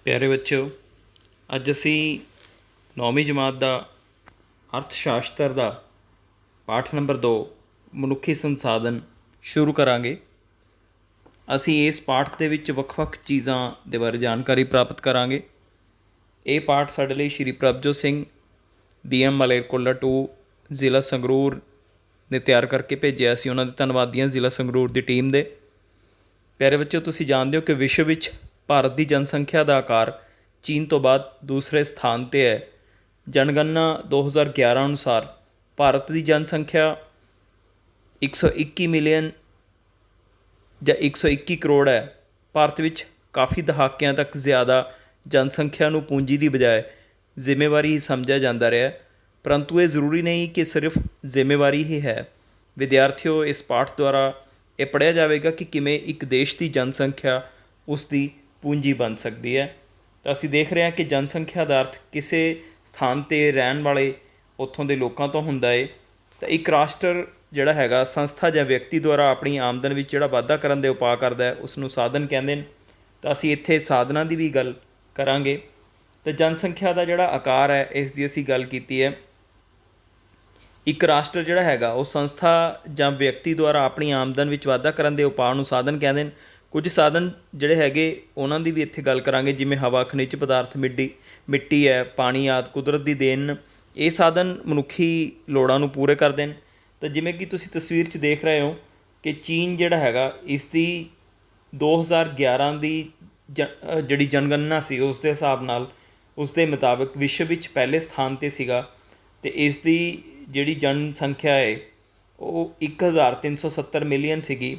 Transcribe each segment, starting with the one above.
ਪਿਆਰੇ ਬੱਚਿਓ, ਅੱਜ ਅਸੀਂ 9ਵੀਂ ਜਮਾਤ ਦਾ ਅਰਥ ਸ਼ਾਸਤਰ ਦਾ ਪਾਠ ਨੰਬਰ 2 ਮਨੁੱਖੀ ਸੰਸਾਧਨ ਸ਼ੁਰੂ ਕਰਾਂਗੇ। ਅਸੀਂ ਇਸ ਪਾਠ ਦੇ ਵਿੱਚ ਵੱਖ-ਵੱਖ ਚੀਜ਼ਾਂ ਦੇ ਬਾਰੇ ਜਾਣਕਾਰੀ ਪ੍ਰਾਪਤ ਕਰਾਂਗੇ। ਇਹ ਪਾਠ ਸਾਡੇ ਲਈ ਸ਼੍ਰੀ ਪ੍ਰਭਜੋਤ ਸਿੰਘ DM ਮਲੇਰਕੋਟਲਾ 2 ਜ਼ਿਲ੍ਹਾ ਸੰਗਰੂਰ ਨੇ ਤਿਆਰ ਕਰਕੇ ਭੇਜਿਆ ਸੀ। ਉਹਨਾਂ ਦੇ ਧੰਨਵਾਦੀ ਹਾਂ ਜ਼ਿਲ੍ਹਾ ਸੰਗਰੂਰ ਦੀ ਟੀਮ ਦੇ। ਪਿਆਰੇ ਬੱਚਿਓ, ਤੁਸੀਂ ਜਾਣਦੇ ਹੋ ਕਿ ਵਿਸ਼ਵ ਵਿੱਚ ਭਾਰਤ ਦੀ ਜਨਸੰਖਿਆ ਦਾ ਆਕਾਰ ਚੀਨ ਤੋਂ ਬਾਅਦ ਦੂਸਰੇ ਸਥਾਨ 'ਤੇ ਹੈ। ਜਨਗਣਨਾ 2011 ਅਨੁਸਾਰ ਭਾਰਤ ਦੀ ਜਨਸੰਖਿਆ 121 ਮਿਲੀਅਨ ਜਾਂ 121 ਕਰੋੜ ਹੈ। ਭਾਰਤ ਵਿੱਚ ਕਾਫੀ ਦਹਾਕਿਆਂ ਤੱਕ ਜ਼ਿਆਦਾ ਜਨਸੰਖਿਆ ਨੂੰ ਪੂੰਜੀ ਦੀ ਬਜਾਏ ਜ਼ਿੰਮੇਵਾਰੀ ਹੀ ਸਮਝਿਆ ਜਾਂਦਾ ਰਿਹਾ, ਪਰੰਤੂ ਇਹ ਜ਼ਰੂਰੀ ਨਹੀਂ ਕਿ ਸਿਰਫ ਜ਼ਿੰਮੇਵਾਰੀ ਹੀ ਹੈ। ਵਿਦਿਆਰਥੀਓ, ਇਸ ਪਾਠ ਦੁਆਰਾ ਇਹ ਪੜ੍ਹਿਆ ਜਾਵੇਗਾ ਕਿ ਕਿਵੇਂ ਇੱਕ ਦੇਸ਼ ਦੀ ਜਨਸੰਖਿਆ ਉਸ ਦੀ ਪੂੰਜੀ ਬਣ ਸਕਦੀ ਹੈ। ਤਾਂ ਅਸੀਂ ਦੇਖ ਰਹੇ ਹਾਂ ਕਿ ਜਨਸੰਖਿਆ ਦਾ ਅਰਥ ਕਿਸੇ ਸਥਾਨ 'ਤੇ ਰਹਿਣ ਵਾਲੇ ਉੱਥੋਂ ਦੇ ਲੋਕਾਂ ਤੋਂ ਹੁੰਦਾ ਹੈ। ਤਾਂ ਇੱਕ ਰਾਸ਼ਟਰ ਜਿਹੜਾ ਹੈਗਾ ਸੰਸਥਾ ਜਾਂ ਵਿਅਕਤੀ ਦੁਆਰਾ ਆਪਣੀ ਆਮਦਨ ਵਿੱਚ ਜਿਹੜਾ ਵਾਧਾ ਕਰਨ ਦੇ ਉਪਾਅ ਕਰਦਾ ਹੈ, ਉਸ ਨੂੰ ਸਾਧਨ ਕਹਿੰਦੇ ਨੇ। ਤਾਂ ਅਸੀਂ ਇੱਥੇ ਸਾਧਨਾਂ ਦੀ ਵੀ ਗੱਲ ਕਰਾਂਗੇ। ਤਾਂ ਜਨਸੰਖਿਆ ਦਾ ਜਿਹੜਾ ਆਕਾਰ ਹੈ, ਇਸ ਦੀ ਅਸੀਂ ਗੱਲ ਕੀਤੀ ਹੈ। ਇੱਕ ਰਾਸ਼ਟਰ ਜਿਹੜਾ ਹੈਗਾ ਉਹ ਸੰਸਥਾ ਜਾਂ ਵਿਅਕਤੀ ਦੁਆਰਾ ਆਪਣੀ ਆਮਦਨ ਵਿੱਚ ਵਾਧਾ ਕਰਨ ਦੇ ਉਪਾਅ ਨੂੰ ਸਾਧਨ ਕਹਿੰਦੇ ਨੇ। ਕੁਝ ਸਾਧਨ ਜਿਹੜੇ ਹੈਗੇ ਉਹਨਾਂ ਦੀ ਵੀ ਇੱਥੇ ਗੱਲ ਕਰਾਂਗੇ, ਜਿਵੇਂ ਹਵਾ, ਖਣਿਜ ਪਦਾਰਥ, ਮਿੱਟੀ ਹੈ, ਪਾਣੀ ਆਦਿ ਕੁਦਰਤ ਦੀ ਦੇਣ। ਇਹ ਸਾਧਨ ਮਨੁੱਖੀ ਲੋੜਾਂ ਨੂੰ ਪੂਰੇ ਕਰਦੇ ਨੇ। ਤਾਂ ਜਿਵੇਂ ਕਿ ਤੁਸੀਂ ਤਸਵੀਰ 'ਚ ਦੇਖ ਰਹੇ ਹੋ ਕਿ ਚੀਨ ਜਿਹੜਾ ਹੈਗਾ, ਇਸ ਦੀ 2011 ਦੀ ਜਿਹੜੀ ਜਨਗਣਨਾ ਸੀ, ਉਸ ਦੇ ਹਿਸਾਬ ਨਾਲ, ਉਸ ਦੇ ਮੁਤਾਬਕ ਵਿਸ਼ਵ ਵਿੱਚ ਪਹਿਲੇ ਸਥਾਨ 'ਤੇ ਸੀਗਾ। ਅਤੇ ਇਸ ਦੀ ਜਿਹੜੀ ਜਨਸੰਖਿਆ ਹੈ ਉਹ 1370 ਮਿਲੀਅਨ ਸੀਗੀ,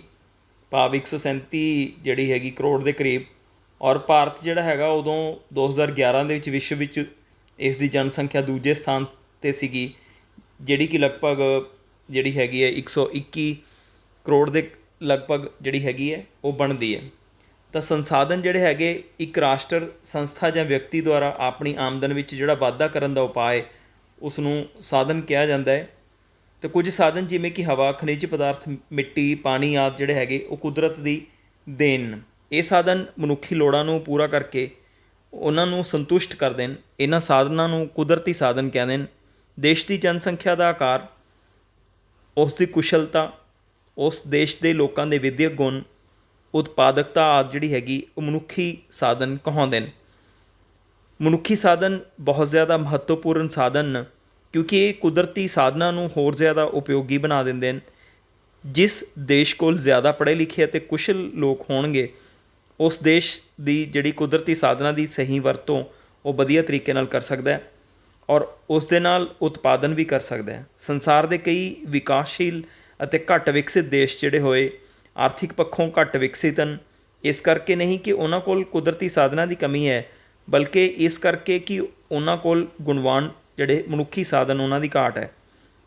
ਭਾਵ 137 ਜਿਹੜੀ ਹੈਗੀ ਕਰੋੜ ਦੇ ਕਰੀਬ। ਔਰ ਭਾਰਤ ਜਿਹੜਾ ਹੈਗਾ ਉਦੋਂ 2011 ਦੇ ਵਿੱਚ ਵਿਸ਼ਵ ਵਿੱਚ ਇਸ ਦੀ ਜਨਸੰਖਿਆ ਦੂਜੇ ਸਥਾਨ 'ਤੇ ਸੀਗੀ, ਜਿਹੜੀ ਕਿ ਲਗਭਗ ਜਿਹੜੀ ਹੈਗੀ ਹੈ 121 ਕਰੋੜ ਦੇ ਲਗਭਗ ਜਿਹੜੀ ਹੈਗੀ ਹੈ ਉਹ ਬਣਦੀ ਹੈ। ਤਾਂ ਸੰਸਾਧਨ ਜਿਹੜੇ ਹੈਗੇ ਇੱਕ ਰਾਸ਼ਟਰ, ਸੰਸਥਾ ਜਾਂ ਵਿਅਕਤੀ ਦੁਆਰਾ ਆਪਣੀ ਆਮਦਨ ਵਿੱਚ ਜਿਹੜਾ ਵਾਧਾ ਕਰਨ ਦਾ ਉਪਾਅ ਹੈ, ਉਸ ਨੂੰ ਸਾਧਨ ਕਿਹਾ ਜਾਂਦਾ ਹੈ। ਅਤੇ ਕੁਝ ਸਾਧਨ ਜਿਵੇਂ ਕਿ ਹਵਾ, ਖਣਿਜ ਪਦਾਰਥ, ਮਿੱਟੀ, ਪਾਣੀ ਆਦਿ ਜਿਹੜੇ ਹੈਗੇ ਉਹ ਕੁਦਰਤ ਦੀ ਦੇਣ। ਇਹ ਸਾਧਨ ਮਨੁੱਖੀ ਲੋੜਾਂ ਨੂੰ ਪੂਰਾ ਕਰਕੇ ਉਹਨਾਂ ਨੂੰ ਸੰਤੁਸ਼ਟ ਕਰਦੇ ਨੇ। ਇਹਨਾਂ ਸਾਧਨਾਂ ਨੂੰ ਕੁਦਰਤੀ ਸਾਧਨ ਕਹਿੰਦੇ ਨੇ। ਦੇਸ਼ ਦੀ ਜਨਸੰਖਿਆ ਦਾ ਆਕਾਰ, ਉਸ ਦੀ ਕੁਸ਼ਲਤਾ, ਉਸ ਦੇਸ਼ ਦੇ ਲੋਕਾਂ ਦੇ ਵਿੱਦਿਅਕ ਗੁਣ, ਉਤਪਾਦਕਤਾ ਆਦਿ ਜਿਹੜੀ ਹੈਗੀ ਉਹ ਮਨੁੱਖੀ ਸਾਧਨ ਕਹਾਉਂਦੇ ਨੇ। ਮਨੁੱਖੀ ਸਾਧਨ ਬਹੁਤ ਜ਼ਿਆਦਾ ਮਹੱਤਵਪੂਰਨ ਸਾਧਨ ਨੇ, ਕਿਉਂਕਿ ਇਹ ਕੁਦਰਤੀ ਸਾਧਨਾਂ ਨੂੰ ਹੋਰ ਜ਼ਿਆਦਾ ਉਪਯੋਗੀ ਬਣਾ ਦਿੰਦੇ ਨੇ। ਜਿਸ ਦੇਸ਼ ਕੋਲ ਜ਼ਿਆਦਾ ਪੜ੍ਹੇ ਲਿਖੇ ਅਤੇ ਕੁਸ਼ਲ ਲੋਕ ਹੋਣਗੇ, ਉਸ ਦੇਸ਼ ਦੀ ਜਿਹੜੀ ਕੁਦਰਤੀ ਸਾਧਨਾਂ ਦੀ ਸਹੀ ਵਰਤੋਂ ਉਹ ਵਧੀਆ ਤਰੀਕੇ ਨਾਲ ਕਰ ਸਕਦਾ ਹੈ, ਔਰ ਉਸ ਦੇ ਨਾਲ ਉਤਪਾਦਨ ਵੀ ਕਰ ਸਕਦਾ ਹੈ। ਸੰਸਾਰ ਦੇ ਕਈ ਵਿਕਾਸਸ਼ੀਲ ਅਤੇ ਘੱਟ ਵਿਕਸਿਤ ਦੇਸ਼ ਜਿਹੜੇ ਹੋਏ, ਆਰਥਿਕ ਪੱਖੋਂ ਘੱਟ ਵਿਕਸਿਤ ਹਨ। ਇਸ ਕਰਕੇ ਨਹੀਂ ਕਿ ਉਹਨਾਂ ਕੋਲ ਕੁਦਰਤੀ ਸਾਧਨਾਂ ਦੀ ਕਮੀ ਹੈ, ਬਲਕਿ ਇਸ ਕਰਕੇ ਕਿ ਉਹਨਾਂ ਕੋਲ ਗੁਣਵਾਨ ਜਿਹੜੇ ਮਨੁੱਖੀ ਸਾਧਨ ਉਹਨਾਂ ਦੀ ਘਾਟ ਹੈ।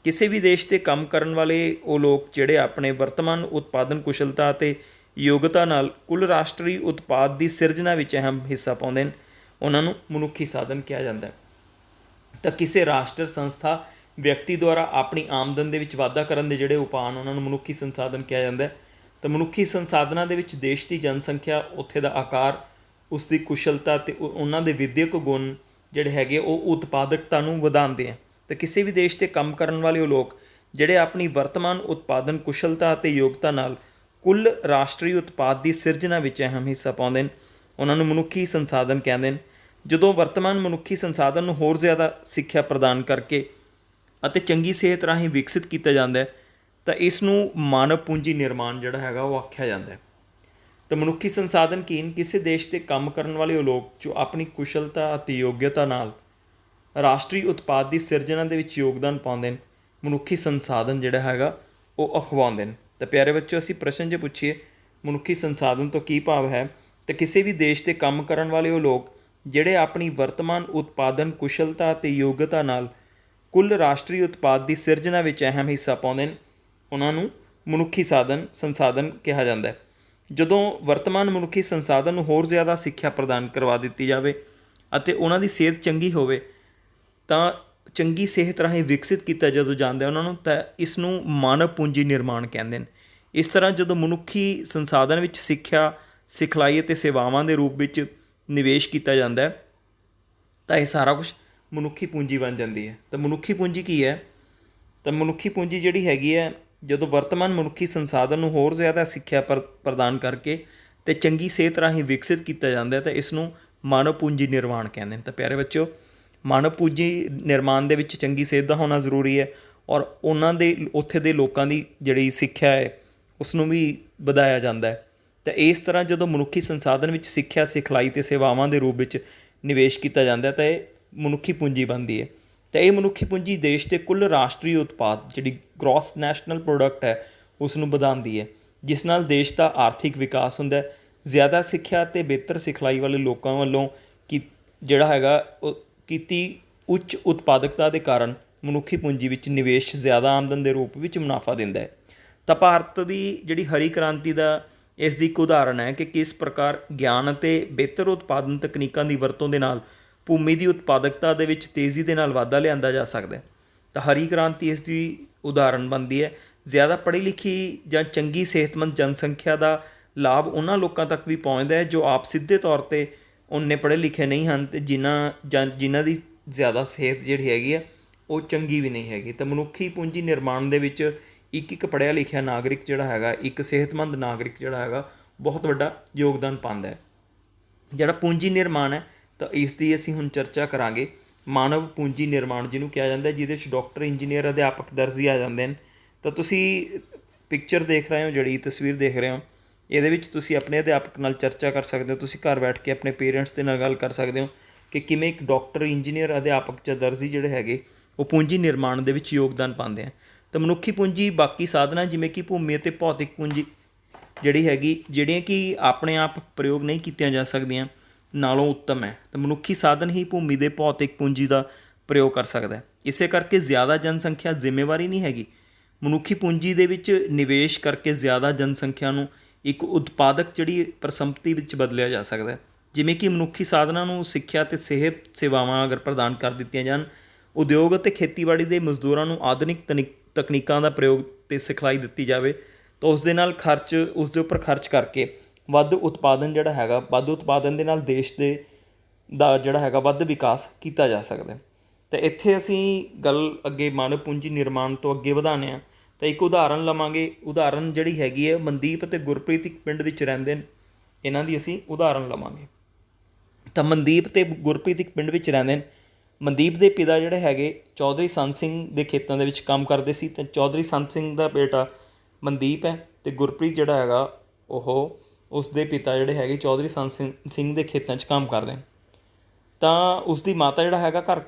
ਕਿਸੇ ਵੀ ਦੇਸ਼ 'ਤੇ ਕੰਮ ਕਰਨ ਵਾਲੇ ਉਹ ਲੋਕ ਜਿਹੜੇ ਆਪਣੇ ਵਰਤਮਾਨ ਉਤਪਾਦਨ ਕੁਸ਼ਲਤਾ ਅਤੇ ਯੋਗਤਾ ਨਾਲ ਕੁੱਲ ਰਾਸ਼ਟਰੀ ਉਤਪਾਦ ਦੀ ਸਿਰਜਣਾ ਵਿੱਚ ਅਹਿਮ ਹਿੱਸਾ ਪਾਉਂਦੇ ਨੇ, ਉਹਨਾਂ ਨੂੰ ਮਨੁੱਖੀ ਸਾਧਨ ਕਿਹਾ ਜਾਂਦਾ ਹੈ। ਤਾਂ ਕਿਸੇ ਰਾਸ਼ਟਰ, ਸੰਸਥਾ, ਵਿਅਕਤੀ ਦੁਆਰਾ ਆਪਣੀ ਆਮਦਨ ਦੇ ਵਿੱਚ ਵਾਧਾ ਕਰਨ ਦੇ ਜਿਹੜੇ ਉਪਾਅ ਨੇ, ਉਹਨਾਂ ਨੂੰ ਮਨੁੱਖੀ ਸੰਸਾਧਨ ਕਿਹਾ ਜਾਂਦਾ ਹੈ। ਤਾਂ ਮਨੁੱਖੀ ਸੰਸਾਧਨਾਂ ਦੇ ਵਿੱਚ ਦੇਸ਼ ਦੀ ਜਨਸੰਖਿਆ, ਉੱਥੇ ਦਾ ਆਕਾਰ, ਉਸ ਦੀ ਕੁਸ਼ਲਤਾ ਅਤੇ ਉਹਨਾਂ ਦੇ ਵਿੱਦਿਅਕ ਗੁਣ ਜਿਹੜੇ ਹੈਗੇ ਉਹ ਉਤਪਾਦਕਤਾ ਨੂੰ ਵਧਾਉਂਦੇ ਆ। ਅਤੇ ਕਿਸੇ ਵੀ ਦੇਸ਼ 'ਤੇ ਕੰਮ ਕਰਨ ਵਾਲੇ ਉਹ ਲੋਕ ਜਿਹੜੇ ਆਪਣੀ ਵਰਤਮਾਨ ਉਤਪਾਦਨ ਕੁਸ਼ਲਤਾ ਅਤੇ ਯੋਗਤਾ ਨਾਲ ਕੁੱਲ ਰਾਸ਼ਟਰੀ ਉਤਪਾਦ ਦੀ ਸਿਰਜਣਾ ਵਿੱਚ ਅਹਿਮ ਹਿੱਸਾ ਪਾਉਂਦੇ ਨੇ, ਉਹਨਾਂ ਨੂੰ ਮਨੁੱਖੀ ਸੰਸਾਧਨ ਕਹਿੰਦੇ ਨੇ। ਜਦੋਂ ਵਰਤਮਾਨ ਮਨੁੱਖੀ ਸੰਸਾਧਨ ਨੂੰ ਹੋਰ ਜ਼ਿਆਦਾ ਸਿੱਖਿਆ ਪ੍ਰਦਾਨ ਕਰਕੇ ਅਤੇ ਚੰਗੀ ਸਿਹਤ ਰਾਹੀਂ ਵਿਕਸਿਤ ਕੀਤਾ ਜਾਂਦਾ ਹੈ, ਤਾਂ ਇਸ ਨੂੰ ਮਾਨਵ ਪੂੰਜੀ ਨਿਰਮਾਣ ਜਿਹੜਾ ਹੈਗਾ ਉਹ ਆਖਿਆ ਜਾਂਦਾ ਹੈ। ਤਾਂ ਮਨੁੱਖੀ ਸੰਸਾਧਨ ਕੀਨ ਕਿਸੇ ਦੇਸ਼ 'ਤੇ ਕੰਮ ਕਰਨ ਵਾਲੇ ਉਹ ਲੋਕ ਜੋ ਆਪਣੀ ਕੁਸ਼ਲਤਾ ਅਤੇ ਯੋਗਤਾ ਨਾਲ ਰਾਸ਼ਟਰੀ ਉਤਪਾਦ ਦੀ ਸਿਰਜਣਾ ਦੇ ਵਿੱਚ ਯੋਗਦਾਨ ਪਾਉਂਦੇ ਨੇ, ਮਨੁੱਖੀ ਸੰਸਾਧਨ ਜਿਹੜਾ ਹੈਗਾ ਉਹ ਅਖਵਾਉਂਦੇ ਨੇ। ਤਾਂ ਪਿਆਰੇ ਬੱਚਿਓ, ਅਸੀਂ ਪ੍ਰਸ਼ਨ ਜੇ ਪੁੱਛੀਏ ਮਨੁੱਖੀ ਸੰਸਾਧਨ ਤੋਂ ਕੀ ਭਾਵ ਹੈ, ਤਾਂ ਕਿਸੇ ਵੀ ਦੇਸ਼ 'ਤੇ ਕੰਮ ਕਰਨ ਵਾਲੇ ਉਹ ਲੋਕ ਜਿਹੜੇ ਆਪਣੀ ਵਰਤਮਾਨ ਉਤਪਾਦਨ ਕੁਸ਼ਲਤਾ ਅਤੇ ਯੋਗਤਾ ਨਾਲ ਕੁੱਲ ਰਾਸ਼ਟਰੀ ਉਤਪਾਦ ਦੀ ਸਿਰਜਣਾ ਵਿੱਚ ਅਹਿਮ ਹਿੱਸਾ ਪਾਉਂਦੇ ਨੇ, ਉਹਨਾਂ ਨੂੰ ਮਨੁੱਖੀ ਸੰਸਾਧਨ ਕਿਹਾ ਜਾਂਦਾ ਹੈ। ਜਦੋਂ ਵਰਤਮਾਨ ਮਨੁੱਖੀ ਸੰਸਾਧਨ ਨੂੰ ਹੋਰ ਜ਼ਿਆਦਾ ਸਿੱਖਿਆ ਪ੍ਰਦਾਨ ਕਰਵਾ ਦਿੱਤੀ ਜਾਵੇ ਅਤੇ ਉਹਨਾਂ ਦੀ ਸਿਹਤ ਚੰਗੀ ਹੋਵੇ, ਤਾਂ ਚੰਗੀ ਸਿਹਤ ਰਾਹੀਂ ਵਿਕਸਿਤ ਕੀਤਾ ਜਦੋਂ ਜਾਂਦਾ ਉਹਨਾਂ ਨੂੰ, ਤਾਂ ਇਸ ਨੂੰ ਮਾਨਵ ਪੂੰਜੀ ਨਿਰਮਾਣ ਕਹਿੰਦੇ ਨੇ। ਇਸ ਤਰ੍ਹਾਂ ਜਦੋਂ ਮਨੁੱਖੀ ਸੰਸਾਧਨ ਵਿੱਚ ਸਿੱਖਿਆ, ਸਿਖਲਾਈ ਅਤੇ ਸੇਵਾਵਾਂ ਦੇ ਰੂਪ ਵਿੱਚ ਨਿਵੇਸ਼ ਕੀਤਾ ਜਾਂਦਾ ਹੈ ਤਾਂ ਇਹ ਸਾਰਾ ਕੁਛ ਮਨੁੱਖੀ ਪੂੰਜੀ ਬਣ ਜਾਂਦੀ ਹੈ। ਤਾਂ ਮਨੁੱਖੀ ਪੂੰਜੀ ਕੀ ਹੈ? ਤਾਂ ਮਨੁੱਖੀ ਪੂੰਜੀ ਜਿਹੜੀ ਹੈਗੀ ਹੈ, ਜਦੋਂ ਵਰਤਮਾਨ ਮਨੁੱਖੀ ਸੰਸਾਧਨ ਨੂੰ ਹੋਰ ਜ਼ਿਆਦਾ ਸਿੱਖਿਆ ਪ੍ਰਦਾਨ ਕਰਕੇ ਅਤੇ ਚੰਗੀ ਸਿਹਤ ਰਾਹੀਂ ਵਿਕਸਿਤ ਕੀਤਾ ਜਾਂਦਾ ਹੈ ਤਾਂ ਇਸ ਨੂੰ ਮਾਨਵ ਪੂੰਜੀ ਨਿਰਮਾਣ ਕਹਿੰਦੇ ਨੇ। ਤਾਂ ਪਿਆਰੇ ਬੱਚਿਓ, ਮਾਨਵ ਪੂੰਜੀ ਨਿਰਮਾਣ ਦੇ ਵਿੱਚ ਚੰਗੀ ਸਿਹਤ ਦਾ ਹੋਣਾ ਜ਼ਰੂਰੀ ਹੈ ਔਰ ਉਹਨਾਂ ਦੇ ਉੱਥੇ ਦੇ ਲੋਕਾਂ ਦੀ ਜਿਹੜੀ ਸਿੱਖਿਆ ਹੈ ਉਸ ਨੂੰ ਵੀ ਵਧਾਇਆ ਜਾਂਦਾ ਹੈ। ਤਾਂ ਇਸ ਤਰ੍ਹਾਂ ਜਦੋਂ ਮਨੁੱਖੀ ਸੰਸਾਧਨ ਵਿੱਚ ਸਿੱਖਿਆ, ਸਿਖਲਾਈ ਅਤੇ ਸੇਵਾਵਾਂ ਦੇ ਰੂਪ ਵਿੱਚ ਨਿਵੇਸ਼ ਕੀਤਾ ਜਾਂਦਾ ਤਾਂ ਇਹ ਮਨੁੱਖੀ ਪੂੰਜੀ ਬਣਦੀ ਹੈ। ਤਾਂ ਇਹ ਮਨੁੱਖੀ ਪੂੰਜੀ ਦੇਸ਼ ਦੇ ਕੁੱਲ ਰਾਸ਼ਟਰੀ ਉਤਪਾਦ ਜਿਹੜੀ ਗ੍ਰੋਸ ਨੈਸ਼ਨਲ ਪ੍ਰੋਡਕਟ ਹੈ ਉਸ ਨੂੰ ਵਧਾਉਂਦੀ ਹੈ, ਜਿਸ ਨਾਲ ਦੇਸ਼ ਦਾ ਆਰਥਿਕ ਵਿਕਾਸ ਹੁੰਦਾ ਹੈ। ਜ਼ਿਆਦਾ ਸਿੱਖਿਆ ਅਤੇ ਬਿਹਤਰ ਸਿਖਲਾਈ ਵਾਲੇ ਲੋਕਾਂ ਵੱਲੋਂ ਜਿਹੜਾ ਹੈਗਾ ਉਹ ਕੀਤੀ ਉੱਚ ਉਤਪਾਦਕਤਾ ਦੇ ਕਾਰਨ ਮਨੁੱਖੀ ਪੂੰਜੀ ਵਿੱਚ ਨਿਵੇਸ਼ ਜ਼ਿਆਦਾ ਆਮਦਨ ਦੇ ਰੂਪ ਵਿੱਚ ਮੁਨਾਫਾ ਦਿੰਦਾ ਹੈ। ਤਾਂ ਭਾਰਤ ਦੀ ਜਿਹੜੀ ਹਰੀ ਕ੍ਰਾਂਤੀ ਦਾ ਇਸ ਦੀ ਇੱਕ ਉਦਾਹਰਣ ਹੈ ਕਿ ਕਿਸ ਪ੍ਰਕਾਰ ਗਿਆਨ ਅਤੇ ਬਿਹਤਰ ਉਤਪਾਦਨ ਤਕਨੀਕਾਂ ਦੀ ਵਰਤੋਂ ਦੇ ਨਾਲ ਭੂਮੀ ਦੀ ਉਤਪਾਦਕਤਾ ਦੇ ਵਿੱਚ ਤੇਜ਼ੀ ਦੇ ਨਾਲ ਵਾਧਾ ਲਿਆਂਦਾ ਜਾ ਸਕਦਾ ਹੈ। ਤਾਂ ਹਰੀ ਕ੍ਰਾਂਤੀ ਇਸ ਦੀ ਉਦਾਹਰਣ ਬਣਦੀ ਹੈ। ਜ਼ਿਆਦਾ ਪੜ੍ਹੀ ਲਿਖੀ ਜਾਂ ਚੰਗੀ ਸਿਹਤਮੰਦ ਜਨਸੰਖਿਆ ਦਾ ਲਾਭ ਉਹਨਾਂ ਲੋਕਾਂ ਤੱਕ ਵੀ ਪਹੁੰਚਦਾ ਹੈ ਜੋ ਆਪ ਸਿੱਧੇ ਤੌਰ 'ਤੇ ਉਨੇ ਪੜ੍ਹੇ ਲਿਖੇ ਨਹੀਂ ਹਨ ਅਤੇ ਜਿਨ੍ਹਾਂ ਦੀ ਜ਼ਿਆਦਾ ਸਿਹਤ ਜਿਹੜੀ ਹੈਗੀ ਆ ਉਹ ਚੰਗੀ ਵੀ ਨਹੀਂ ਹੈਗੀ। ਤਾਂ ਮਨੁੱਖੀ ਪੂੰਜੀ ਨਿਰਮਾਣ ਦੇ ਵਿੱਚ ਇੱਕ ਪੜ੍ਹਿਆ ਲਿਖਿਆ ਨਾਗਰਿਕ ਜਿਹੜਾ ਹੈਗਾ, ਇੱਕ ਸਿਹਤਮੰਦ ਨਾਗਰਿਕ ਜਿਹੜਾ ਹੈਗਾ ਬਹੁਤ ਵੱਡਾ ਯੋਗਦਾਨ ਪਾਉਂਦਾ ਹੈ। ਜਿਹੜਾ ਪੂੰਜੀ ਨਿਰਮਾਣ ਹੈ ਤਾਂ ਇਸ ਦੀ ਅਸੀਂ ਹੁਣ ਚਰਚਾ ਕਰਾਂਗੇ। ਮਾਨਵ ਪੂੰਜੀ ਨਿਰਮਾਣ ਜਿਹਨੂੰ ਕਿਹਾ ਜਾਂਦਾ, ਜਿਹਦੇ ਵਿੱਚ ਡਾਕਟਰ, ਇੰਜੀਨੀਅਰ, ਅਧਿਆਪਕ, ਦਰਜੀ ਆ ਜਾਂਦੇ ਨੇ। ਤਾਂ ਤੁਸੀਂ ਪਿਕਚਰ ਦੇਖ ਰਹੇ ਹੋ, ਜਿਹੜੀ ਤਸਵੀਰ ਦੇਖ ਰਹੇ ਹੋ, ਇਹਦੇ ਵਿੱਚ ਤੁਸੀਂ ਆਪਣੇ ਅਧਿਆਪਕ ਨਾਲ ਚਰਚਾ ਕਰ ਸਕਦੇ ਹੋ। ਤੁਸੀਂ ਘਰ ਬੈਠ ਕੇ ਆਪਣੇ ਪੇਰੈਂਟਸ ਦੇ ਨਾਲ ਗੱਲ ਕਰ ਸਕਦੇ ਹੋ ਕਿ ਕਿਵੇਂ ਇੱਕ ਡਾਕਟਰ, ਇੰਜੀਨੀਅਰ, ਅਧਿਆਪਕ ਜਾਂ ਦਰਜੀ ਜਿਹੜੇ ਹੈਗੇ ਉਹ ਪੂੰਜੀ ਨਿਰਮਾਣ ਦੇ ਵਿੱਚ ਯੋਗਦਾਨ ਪਾਉਂਦੇ ਆ। ਤਾਂ ਮਨੁੱਖੀ ਪੂੰਜੀ ਬਾਕੀ ਸਾਧਨਾਂ ਜਿਵੇਂ ਕਿ ਭੂਮੀ ਅਤੇ ਭੌਤਿਕ ਪੂੰਜੀ ਜਿਹੜੀ ਹੈਗੀ, ਜਿਹੜੀਆਂ ਕਿ ਆਪਣੇ ਆਪ ਪ੍ਰਯੋਗ ਨਹੀਂ ਕੀਤੀਆਂ ਜਾ ਸਕਦੀਆਂ, ਨਾਲੋਂ ਉੱਤਮ ਹੈ। ਤਾਂ ਮਨੁੱਖੀ ਸਾਧਨ ਹੀ ਭੂਮੀ ਦੇ ਭੌਤਿਕ ਪੂੰਜੀ ਦਾ ਪ੍ਰਯੋਗ ਕਰ ਸਕਦਾ ਹੈ। ਇਸੇ ਕਰਕੇ ਜ਼ਿਆਦਾ ਜਨਸੰਖਿਆ ਜ਼ਿੰਮੇਵਾਰੀ ਨਹੀਂ ਹੈਗੀ। ਮਨੁੱਖੀ ਪੂੰਜੀ ਦੇ ਵਿੱਚ ਨਿਵੇਸ਼ ਕਰਕੇ ਜ਼ਿਆਦਾ ਜਨਸੰਖਿਆ ਨੂੰ ਇੱਕ ਉਤਪਾਦਕ ਜਿਹੜੀ ਪ੍ਰਸੰਪਤੀ ਵਿੱਚ ਬਦਲਿਆ ਜਾ ਸਕਦਾ ਹੈ। ਜਿਵੇਂ ਕਿ ਮਨੁੱਖੀ ਸਾਧਨਾਂ ਨੂੰ ਸਿੱਖਿਆ ਅਤੇ ਸਿਹਤ ਸੇਵਾਵਾਂ ਅਗਰ ਪ੍ਰਦਾਨ ਕਰ ਦਿੱਤੀਆਂ ਜਾਣ, ਉਦਯੋਗ ਅਤੇ ਖੇਤੀਬਾੜੀ ਦੇ ਮਜ਼ਦੂਰਾਂ ਨੂੰ ਆਧੁਨਿਕ ਤਕਨੀਕਾਂ ਦਾ ਪ੍ਰਯੋਗ ਅਤੇ ਸਿਖਲਾਈ ਦਿੱਤੀ ਜਾਵੇ ਤਾਂ ਉਸ ਦੇ ਨਾਲ ਉਸ ਦੇ ਉੱਪਰ ਖਰਚ ਕਰਕੇ ਵੱਧ ਉਤਪਾਦਨ ਜਿਹੜਾ ਹੈਗਾ, ਵੱਧ ਉਤਪਾਦਨ ਦੇ ਨਾਲ ਦੇਸ਼ ਦਾ ਜਿਹੜਾ ਹੈਗਾ ਵੱਧ ਵਿਕਾਸ ਕੀਤਾ ਜਾ ਸਕਦਾ। ਤਾਂ ਇੱਥੇ ਅਸੀਂ ਗੱਲ ਅੱਗੇ ਮਾਨਵ ਪੂੰਜੀ ਨਿਰਮਾਣ ਤੋਂ ਅੱਗੇ ਵਧਾਉਂਦੇ ਹਾਂ ਤਾਂ ਇੱਕ ਉਦਾਹਰਣ ਲਵਾਂਗੇ। ਉਦਾਹਰਣ ਜਿਹੜੀ ਹੈਗੀ ਹੈ, ਮਨਦੀਪ ਅਤੇ ਗੁਰਪ੍ਰੀਤ ਇੱਕ ਪਿੰਡ ਵਿੱਚ ਰਹਿੰਦੇ ਨੇ, ਇਹਨਾਂ ਦੀ ਅਸੀਂ ਉਦਾਹਰਣ ਲਵਾਂਗੇ। ਤਾਂ ਮਨਦੀਪ ਅਤੇ ਗੁਰਪ੍ਰੀਤ ਇੱਕ ਪਿੰਡ ਵਿੱਚ ਰਹਿੰਦੇ ਨੇ। ਮਨਦੀਪ ਦੇ ਪਿਤਾ ਜਿਹੜੇ ਹੈਗੇ ਚੌਧਰੀ ਸੰਤ ਸਿੰਘ ਦੇ ਖੇਤਾਂ ਦੇ ਵਿੱਚ ਕੰਮ ਕਰਦੇ ਸੀ ਅਤੇ ਚੌਧਰੀ ਸੰਤ ਸਿੰਘ ਦਾ ਬੇਟਾ ਮਨਦੀਪ ਹੈ ਅਤੇ ਗੁਰਪ੍ਰੀਤ ਜਿਹੜਾ ਹੈਗਾ ਉਹ ਉਸ ਦੇ ਪਿਤਾ ਜਿਹੜੇ ਹੈਗੇ ਚੌਧਰੀ ਸੰਤ ਸਿੰਘ ਦੇ ਖੇਤਾਂ 'ਚ ਕੰਮ ਕਰਦੇ ਨੇ। ਤਾਂ ਉਸ ਦੀ ਮਾਤਾ ਜਿਹੜਾ ਹੈਗਾ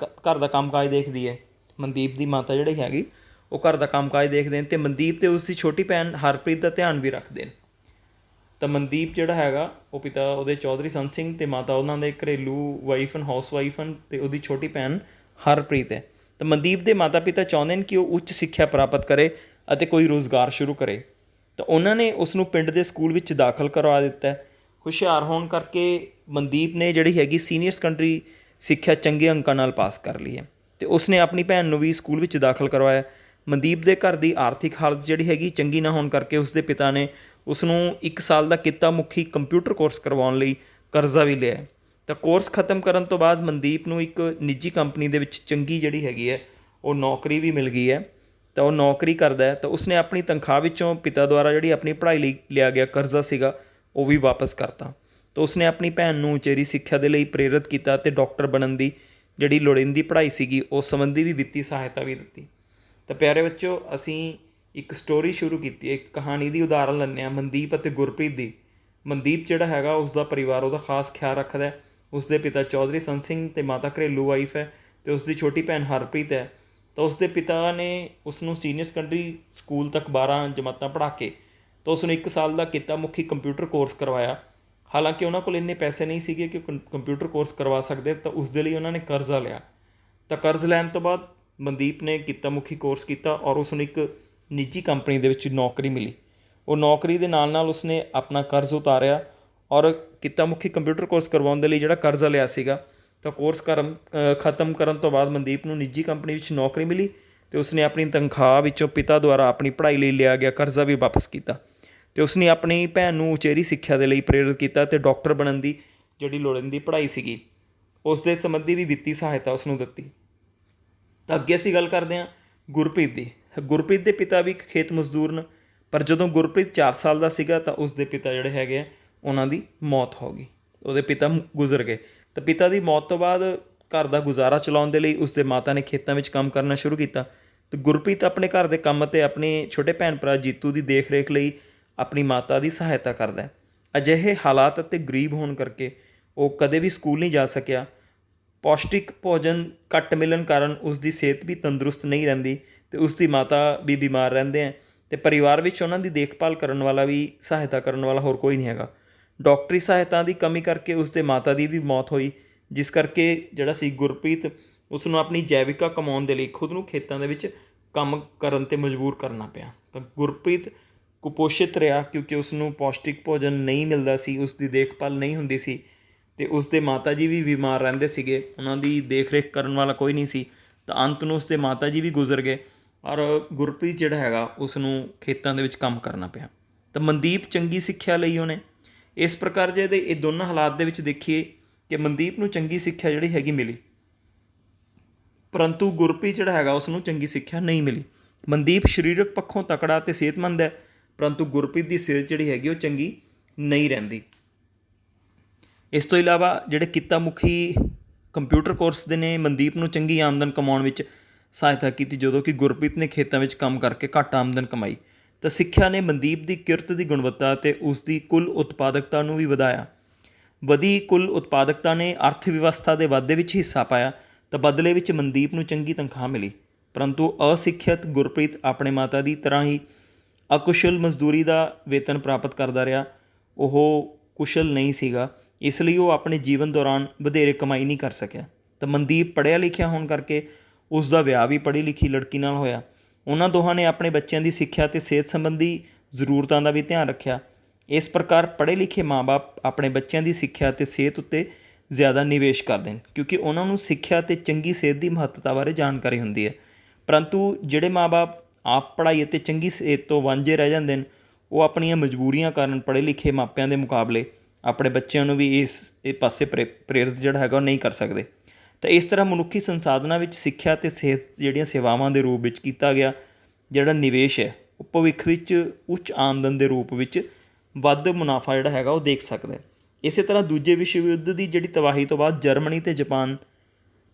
ਘਰ ਦਾ ਕੰਮਕਾਜ ਦੇਖਦੀ ਹੈ। ਮਨਦੀਪ ਦੀ ਮਾਤਾ ਜਿਹੜੀ ਹੈਗੀ ਉਹ ਘਰ ਦਾ ਕੰਮਕਾਜ ਦੇਖਦੇ ਨੇ ਅਤੇ ਮਨਦੀਪ ਅਤੇ ਉਸ ਦੀ ਛੋਟੀ ਭੈਣ ਹਰਪ੍ਰੀਤ ਦਾ ਧਿਆਨ ਵੀ ਰੱਖਦੇ ਨੇ। ਤਾਂ ਮਨਦੀਪ ਜਿਹੜਾ ਹੈਗਾ ਉਹ ਪਿਤਾ ਉਹਦੇ ਚੌਧਰੀ ਸੰਤ ਸਿੰਘ ਅਤੇ ਮਾਤਾ ਉਹਨਾਂ ਦੇ ਘਰੇਲੂ ਵਾਈਫ ਹਨ, ਹਾਊਸ ਵਾਈਫ ਹਨ ਅਤੇ ਉਹਦੀ ਛੋਟੀ ਭੈਣ ਹਰਪ੍ਰੀਤ ਹੈ। ਤਾਂ ਮਨਦੀਪ ਦੇ ਮਾਤਾ ਪਿਤਾ ਚਾਹੁੰਦੇ ਨੇ ਕਿ ਉਹ ਉੱਚ ਸਿੱਖਿਆ ਪ੍ਰਾਪਤ ਕਰੇ ਅਤੇ ਕੋਈ ਰੁਜ਼ਗਾਰ ਸ਼ੁਰੂ ਕਰੇ। ਤਾਂ ਉਹਨਾਂ ਨੇ ਉਸ ਨੂੰ ਪਿੰਡ ਦੇ ਸਕੂਲ ਵਿੱਚ ਦਾਖਲ ਕਰਵਾ ਦਿੱਤਾ। ਹੁਸ਼ਿਆਰ ਹੋਣ ਕਰਕੇ ਮਨਦੀਪ ਨੇ ਜਿਹੜੀ ਹੈਗੀ ਸੀਨੀਅਰ ਸੈਕੰਡਰੀ ਸਿੱਖਿਆ ਚੰਗੇ ਅੰਕਾਂ ਨਾਲ ਪਾਸ ਕਰ ਲਈ ਹੈ ਅਤੇ ਉਸਨੇ ਆਪਣੀ ਭੈਣ ਨੂੰ ਵੀ ਸਕੂਲ ਵਿੱਚ ਦਾਖਲ ਕਰਵਾਇਆ। ਮਨਦੀਪ ਦੇ ਘਰ ਦੀ ਆਰਥਿਕ ਹਾਲਤ ਜਿਹੜੀ ਹੈਗੀ ਚੰਗੀ ਨਾ ਹੋਣ ਕਰਕੇ ਉਸਦੇ ਪਿਤਾ ਨੇ ਉਸ ਨੂੰ 1 ਸਾਲ ਦਾ ਕਿੱਤਾ ਮੁਖੀ ਕੰਪਿਊਟਰ ਕੋਰਸ ਕਰਵਾਉਣ ਲਈ ਕਰਜ਼ਾ ਵੀ ਲਿਆ। ਤਾਂ ਕੋਰਸ ਖਤਮ ਕਰਨ ਤੋਂ ਬਾਅਦ ਮਨਦੀਪ ਨੂੰ ਇੱਕ ਨਿੱਜੀ ਕੰਪਨੀ ਦੇ ਵਿੱਚ ਚੰਗੀ ਜਿਹੜੀ ਹੈਗੀ ਹੈ ਉਹ ਨੌਕਰੀ ਵੀ ਮਿਲ ਗਈ ਹੈ। ਤਾਂ ਉਹ ਨੌਕਰੀ ਕਰਦਾ ਹੈ ਤਾਂ ਉਸਨੇ ਆਪਣੀ ਤਨਖਾਹ ਵਿੱਚੋਂ ਪਿਤਾ ਦੁਆਰਾ ਜਿਹੜੀ ਆਪਣੀ ਪੜ੍ਹਾਈ ਲਈ ਲਿਆ ਗਿਆ ਕਰਜ਼ਾ ਸੀਗਾ ਉਹ ਵੀ ਵਾਪਸ ਕਰਤਾ। ਤਾਂ ਉਸਨੇ ਆਪਣੀ ਭੈਣ ਨੂੰ ਉਚੇਰੀ ਸਿੱਖਿਆ ਦੇ ਲਈ ਪ੍ਰੇਰਿਤ ਕੀਤਾ ਅਤੇ ਡਾਕਟਰ ਬਣਨ ਦੀ ਜਿਹੜੀ ਲੋੜੀਂਦੀ ਪੜ੍ਹਾਈ ਸੀਗੀ ਉਸ ਸੰਬੰਧੀ ਵੀ ਵਿੱਤੀ ਸਹਾਇਤਾ ਵੀ ਦਿੱਤੀ। ਤਾਂ ਪਿਆਰੇ ਬੱਚਿਓ, ਅਸੀਂ ਇੱਕ ਸਟੋਰੀ ਸ਼ੁਰੂ ਕੀਤੀ ਹੈ, ਇੱਕ ਕਹਾਣੀ ਦੀ ਉਦਾਹਰਣ ਲੈਂਦੇ ਹਾਂ ਮਨਦੀਪ ਅਤੇ ਗੁਰਪ੍ਰੀਤ ਦੀ। ਮਨਦੀਪ ਜਿਹੜਾ ਹੈਗਾ ਉਸਦਾ ਪਰਿਵਾਰ ਉਹਦਾ ਖਾਸ ਖਿਆਲ ਰੱਖਦਾ ਹੈ। ਉਸਦੇ ਪਿਤਾ ਚੌਧਰੀ ਸੰਤ ਸਿੰਘ ਅਤੇ ਮਾਤਾ ਘਰੇਲੂ ਵਾਈਫ ਹੈ ਅਤੇ ਉਸਦੀ ਛੋਟੀ ਭੈਣ ਹਰਪ੍ਰੀਤ ਹੈ। ਤਾਂ ਉਸਦੇ ਪਿਤਾ ਨੇ ਉਸ ਨੂੰ ਸੀਨੀਅਰ ਸੈਕੰਡਰੀ ਸਕੂਲ ਤੱਕ 12 ਜਮਾਤਾਂ ਪੜ੍ਹਾ ਕੇ ਤਾਂ ਉਸ ਨੂੰ 1 ਸਾਲ ਦਾ ਕਿੱਤਾ ਮੁਖੀ ਕੰਪਿਊਟਰ ਕੋਰਸ ਕਰਵਾਇਆ। ਹਾਲਾਂਕਿ ਉਹਨਾਂ ਕੋਲ ਇੰਨੇ ਪੈਸੇ ਨਹੀਂ ਸੀਗੇ ਕਿ ਕੰਪਿਊਟਰ ਕੋਰਸ ਕਰਵਾ ਸਕਦੇ, ਤਾਂ ਉਸ ਦੇ ਲਈ ਉਹਨਾਂ ਨੇ ਕਰਜ਼ਾ ਲਿਆ। ਤਾਂ ਕਰਜ਼ ਲੈਣ ਤੋਂ ਬਾਅਦ ਮਨਦੀਪ ਨੇ ਕਿੱਤਾ ਮੁਖੀ ਕੋਰਸ ਕੀਤਾ ਔਰ ਉਸ ਨੂੰ ਇੱਕ ਨਿੱਜੀ ਕੰਪਨੀ ਦੇ ਵਿੱਚ ਨੌਕਰੀ ਮਿਲੀ। ਉਹ ਨੌਕਰੀ ਦੇ ਨਾਲ ਨਾਲ ਉਸਨੇ ਆਪਣਾ ਕਰਜ਼ ਉਤਾਰਿਆ ਔਰ ਕਿੱਤਾ ਮੁਖੀ ਕੰਪਿਊਟਰ ਕੋਰਸ ਕਰਵਾਉਣ ਦੇ ਲਈ ਜਿਹੜਾ ਕਰਜ਼ਾ ਲਿਆ ਸੀਗਾ ਤਾਂ ਕੋਰਸ ਖਤਮ ਕਰਨ ਤੋਂ ਬਾਅਦ ਮਨਦੀਪ ਨੂੰ ਨਿੱਜੀ ਕੰਪਨੀ ਵਿੱਚ ਨੌਕਰੀ ਮਿਲੀ ਅਤੇ ਉਸਨੇ ਆਪਣੀ ਤਨਖਾਹ ਵਿੱਚੋਂ ਪਿਤਾ ਦੁਆਰਾ ਆਪਣੀ ਪੜ੍ਹਾਈ ਲਈ ਲਿਆ ਗਿਆ ਕਰਜ਼ਾ ਵੀ ਵਾਪਸ ਕੀਤਾ ਅਤੇ ਉਸਨੇ ਆਪਣੀ ਭੈਣ ਨੂੰ ਉਚੇਰੀ ਸਿੱਖਿਆ ਦੇ ਲਈ ਪ੍ਰੇਰਿਤ ਕੀਤਾ ਅਤੇ ਡਾਕਟਰ ਬਣਨ ਦੀ ਜਿਹੜੀ ਲੋੜੀਂਦੀ ਪੜ੍ਹਾਈ ਸੀਗੀ ਉਸ ਦੇ ਸੰਬੰਧੀ ਵੀ ਵਿੱਤੀ ਸਹਾਇਤਾ ਉਸ ਨੂੰ ਦਿੱਤੀ। ਤਾਂ ਅੱਗੇ ਅਸੀਂ ਗੱਲ ਕਰਦੇ ਹਾਂ ਗੁਰਪ੍ਰੀਤ ਦੀ। ਗੁਰਪ੍ਰੀਤ ਦੇ ਪਿਤਾ ਵੀ ਇੱਕ ਖੇਤ ਮਜ਼ਦੂਰ ਨੇ, ਪਰ ਜਦੋਂ ਗੁਰਪ੍ਰੀਤ 4 ਸਾਲ ਦਾ ਸੀਗਾ ਤਾਂ ਉਸ ਦੇ ਪਿਤਾ ਜਿਹੜੇ ਹੈਗੇ ਆ ਉਹਨਾਂ ਦੀ ਮੌਤ ਹੋ ਗਈ, ਉਹਦੇ ਪਿਤਾ ਗੁਜ਼ਰ ਗਏ। ਤਾਂ ਪਿਤਾ ਦੀ ਮੌਤ ਤੋਂ ਬਾਅਦ ਘਰ ਦਾ ਗੁਜ਼ਾਰਾ ਚਲਾਉਣ ਦੇ ਲਈ ਉਸ ਦੇ ਮਾਤਾ ਨੇ ਖੇਤਾਂ ਵਿੱਚ ਕੰਮ ਕਰਨਾ ਸ਼ੁਰੂ ਕੀਤਾ। ਅਤੇ ਗੁਰਪ੍ਰੀਤ ਆਪਣੇ ਘਰ ਦੇ ਕੰਮ ਅਤੇ ਆਪਣੇ ਛੋਟੇ ਭੈਣ ਭਰਾ ਜੀਤੂ ਦੀ ਦੇਖ ਰੇਖ ਲਈ ਆਪਣੀ ਮਾਤਾ ਦੀ ਸਹਾਇਤਾ ਕਰਦਾ ਹੈ। ਅਜਿਹੇ ਹਾਲਾਤ ਅਤੇ ਗਰੀਬ ਹੋਣ ਕਰਕੇ ਉਹ ਕਦੇ ਵੀ ਸਕੂਲ ਨਹੀਂ ਜਾ ਸਕਿਆ। ਪੌਸ਼ਟਿਕ ਭੋਜਨ ਘੱਟ ਮਿਲਣ ਕਾਰਨ ਉਸ ਦੀ ਸਿਹਤ ਵੀ ਤੰਦਰੁਸਤ ਨਹੀਂ ਰਹਿੰਦੀ ਅਤੇ ਉਸ ਦੀ ਮਾਤਾ ਵੀ ਬਿਮਾਰ ਰਹਿੰਦੇ ਹੈ ਅਤੇ ਪਰਿਵਾਰ ਵਿੱਚ ਉਹਨਾਂ ਦੀ ਦੇਖਭਾਲ ਕਰਨ ਵਾਲਾ ਵੀ ਸਹਾਇਤਾ ਕਰਨ ਵਾਲਾ ਹੋਰ ਕੋਈ ਨਹੀਂ ਹੈਗਾ। ਡਾਕਟਰੀ ਸਹਾਇਤਾ ਦੀ ਕਮੀ ਕਰਕੇ ਉਸ ਦੇ ਮਾਤਾ ਦੀ ਵੀ ਮੌਤ ਹੋਈ, ਜਿਸ ਕਰਕੇ ਜਿਹੜਾ ਸੀ ਗੁਰਪ੍ਰੀਤ ਉਸ ਨੂੰ ਆਪਣੀ ਜੈਵਿਕਾ ਕਮਾਉਣ ਦੇ ਲਈ ਖੁਦ ਨੂੰ ਖੇਤਾਂ ਦੇ ਵਿੱਚ ਕੰਮ ਕਰਨ 'ਤੇ ਮਜਬੂਰ ਕਰਨਾ ਪਿਆ। ਤਾਂ ਗੁਰਪ੍ਰੀਤ ਕੁਪੋਸ਼ਿਤ ਰਿਹਾ ਕਿਉਂਕਿ ਉਸ ਨੂੰ ਪੌਸ਼ਟਿਕ ਭੋਜਨ ਨਹੀਂ ਮਿਲਦਾ ਸੀ, ਉਸ ਦੀ ਦੇਖਭਾਲ ਨਹੀਂ ਹੁੰਦੀ ਸੀ ਅਤੇ ਉਸ ਦੇ ਮਾਤਾ ਜੀ ਵੀ ਬਿਮਾਰ ਰਹਿੰਦੇ ਸੀਗੇ, ਉਹਨਾਂ ਦੀ ਦੇਖ ਰੇਖ ਕਰਨ ਵਾਲਾ ਕੋਈ ਨਹੀਂ ਸੀ। ਤਾਂ ਅੰਤ ਨੂੰ ਉਸ ਦੇ ਮਾਤਾ ਜੀ ਵੀ ਗੁਜ਼ਰ ਗਏ ਔਰ ਗੁਰਪ੍ਰੀਤ ਜਿਹੜਾ ਹੈਗਾ ਉਸ ਨੂੰ ਖੇਤਾਂ ਦੇ ਵਿੱਚ ਕੰਮ ਕਰਨਾ ਪਿਆ। ਤਾਂ ਮਨਦੀਪ ਚੰਗੀ ਸਿੱਖਿਆ ਲਈ ਉਹਨੇ। ਇਸ ਪ੍ਰਕਾਰ ਜੇ ਇਹ ਦੋਨਾਂ ਹਾਲਾਤ ਦੇ ਵਿੱਚ ਦੇਖੀਏ ਕਿ ਮਨਦੀਪ ਨੂੰ ਚੰਗੀ ਸਿੱਖਿਆ ਜਿਹੜੀ ਹੈਗੀ ਮਿਲੀ, ਪਰੰਤੂ ਗੁਰਪ੍ਰੀਤ ਜਿਹੜਾ ਹੈਗਾ ਉਸ ਨੂੰ ਚੰਗੀ ਸਿੱਖਿਆ ਨਹੀਂ ਮਿਲੀ। ਮਨਦੀਪ ਸਰੀਰਕ ਪੱਖੋਂ ਤਕੜਾ ਅਤੇ ਸਿਹਤਮੰਦ ਹੈ, ਪਰੰਤੂ ਗੁਰਪ੍ਰੀਤ ਦੀ ਸਿਹਤ ਜਿਹੜੀ ਹੈਗੀ ਉਹ ਚੰਗੀ ਨਹੀਂ ਰਹਿੰਦੀ। ਇਸ ਤੋਂ ਇਲਾਵਾ ਜਿਹੜੇ ਕਿੱਤਾ ਮੁਖੀ ਕੰਪਿਊਟਰ ਕੋਰਸ ਦੇ ਨੇ ਮਨਦੀਪ ਨੂੰ ਚੰਗੀ ਆਮਦਨ ਕਮਾਉਣ ਵਿੱਚ ਸਹਾਇਤਾ ਕੀਤੀ, ਜਦੋਂ ਕਿ ਗੁਰਪ੍ਰੀਤ ਨੇ ਖੇਤਾਂ ਵਿੱਚ ਕੰਮ ਕਰਕੇ ਘੱਟ ਆਮਦਨ ਕਮਾਈ। ਤਾਂ ਸਿੱਖਿਆ ਨੇ ਮਨਦੀਪ ਦੀ ਕਿਰਤ ਦੀ ਗੁਣਵੱਤਾ ਅਤੇ ਉਸ ਦੀ ਕੁੱਲ ਉਤਪਾਦਕਤਾ ਨੂੰ ਵੀ ਵਧਾਇਆ। ਵਧੀ ਕੁੱਲ ਉਤਪਾਦਕਤਾ ਨੇ ਅਰਥ ਵਿਵਸਥਾ ਦੇ ਵਾਧੇ ਵਿੱਚ ਹਿੱਸਾ ਪਾਇਆ ਤਾਂ ਬਦਲੇ ਵਿੱਚ ਮਨਦੀਪ ਨੂੰ ਚੰਗੀ ਤਨਖਾਹ ਮਿਲੀ। ਪਰੰਤੂ ਅਸਿੱਖਿਅਤ ਗੁਰਪ੍ਰੀਤ ਆਪਣੇ ਮਾਤਾ ਦੀ ਤਰ੍ਹਾਂ ਹੀ ਅਕੁਸ਼ਲ ਮਜ਼ਦੂਰੀ ਦਾ ਵੇਤਨ ਪ੍ਰਾਪਤ ਕਰਦਾ ਰਿਹਾ। ਉਹ ਕੁਸ਼ਲ ਨਹੀਂ ਸੀਗਾ, ਇਸ ਲਈ ਉਹ ਆਪਣੇ ਜੀਵਨ ਦੌਰਾਨ ਵਧੇਰੇ ਕਮਾਈ ਨਹੀਂ ਕਰ ਸਕਿਆ। ਤਾਂ ਮਨਦੀਪ ਪੜ੍ਹਿਆ ਲਿਖਿਆ ਹੋਣ ਕਰਕੇ ਉਸ ਦਾ ਵਿਆਹ ਵੀ ਪੜ੍ਹੀ ਲਿਖੀ ਲੜਕੀ ਨਾਲ ਹੋਇਆ। ਉਹਨਾਂ ਦੋਹਾਂ ਨੇ ਆਪਣੇ ਬੱਚਿਆਂ ਦੀ ਸਿੱਖਿਆ ਅਤੇ ਸਿਹਤ ਸੰਬੰਧੀ ਜ਼ਰੂਰਤਾਂ ਦਾ ਵੀ ਧਿਆਨ ਰੱਖਿਆ। ਇਸ ਪ੍ਰਕਾਰ ਪੜ੍ਹੇ ਲਿਖੇ ਮਾਂ-ਬਾਪ ਆਪਣੇ ਬੱਚਿਆਂ ਦੀ ਸਿੱਖਿਆ ਅਤੇ ਸਿਹਤ ਉੱਤੇ ਜ਼ਿਆਦਾ ਨਿਵੇਸ਼ ਕਰਦੇ ਨੇ, ਕਿਉਂਕਿ ਉਹਨਾਂ ਨੂੰ ਸਿੱਖਿਆ ਅਤੇ ਚੰਗੀ ਸਿਹਤ ਦੀ ਮਹੱਤਤਾ ਬਾਰੇ ਜਾਣਕਾਰੀ ਹੁੰਦੀ ਹੈ। ਪਰੰਤੂ ਜਿਹੜੇ ਮਾਂ-ਬਾਪ ਆਪ ਪੜ੍ਹਾਈ ਅਤੇ ਚੰਗੀ ਸਿਹਤ ਤੋਂ ਵਾਂਝੇ ਰਹਿ ਜਾਂਦੇ ਨੇ, ਉਹ ਆਪਣੀਆਂ ਮਜਬੂਰੀਆਂ ਕਾਰਨ ਪੜ੍ਹੇ ਲਿਖੇ ਮਾਪਿਆਂ ਦੇ ਮੁਕਾਬਲੇ ਆਪਣੇ ਬੱਚਿਆਂ ਨੂੰ ਵੀ ਇਹ ਪਾਸੇ ਪ੍ਰੇਰਿਤ ਜਿਹੜਾ ਹੈਗਾ ਉਹ ਨਹੀਂ ਕਰ ਸਕਦੇ। ਤਾਂ ਇਸ ਤਰ੍ਹਾਂ ਮਨੁੱਖੀ ਸੰਸਾਧਨਾਂ ਵਿੱਚ ਸਿੱਖਿਆ ਅਤੇ ਸਿਹਤ ਜਿਹੜੀਆਂ ਸੇਵਾਵਾਂ ਦੇ ਰੂਪ ਵਿੱਚ ਕੀਤਾ ਗਿਆ ਜਿਹੜਾ ਨਿਵੇਸ਼ ਹੈ, ਉਹ ਭਵਿੱਖ ਵਿੱਚ ਉੱਚ ਆਮਦਨ ਦੇ ਰੂਪ ਵਿੱਚ ਵੱਧ ਮੁਨਾਫਾ ਜਿਹੜਾ ਹੈਗਾ ਉਹ ਦੇਖ ਸਕਦਾ। ਇਸੇ ਤਰ੍ਹਾਂ ਦੂਜੇ ਵਿਸ਼ਵ ਯੁੱਧ ਦੀ ਜਿਹੜੀ ਤਬਾਹੀ ਤੋਂ ਬਾਅਦ ਜਰਮਨੀ ਅਤੇ ਜਾਪਾਨ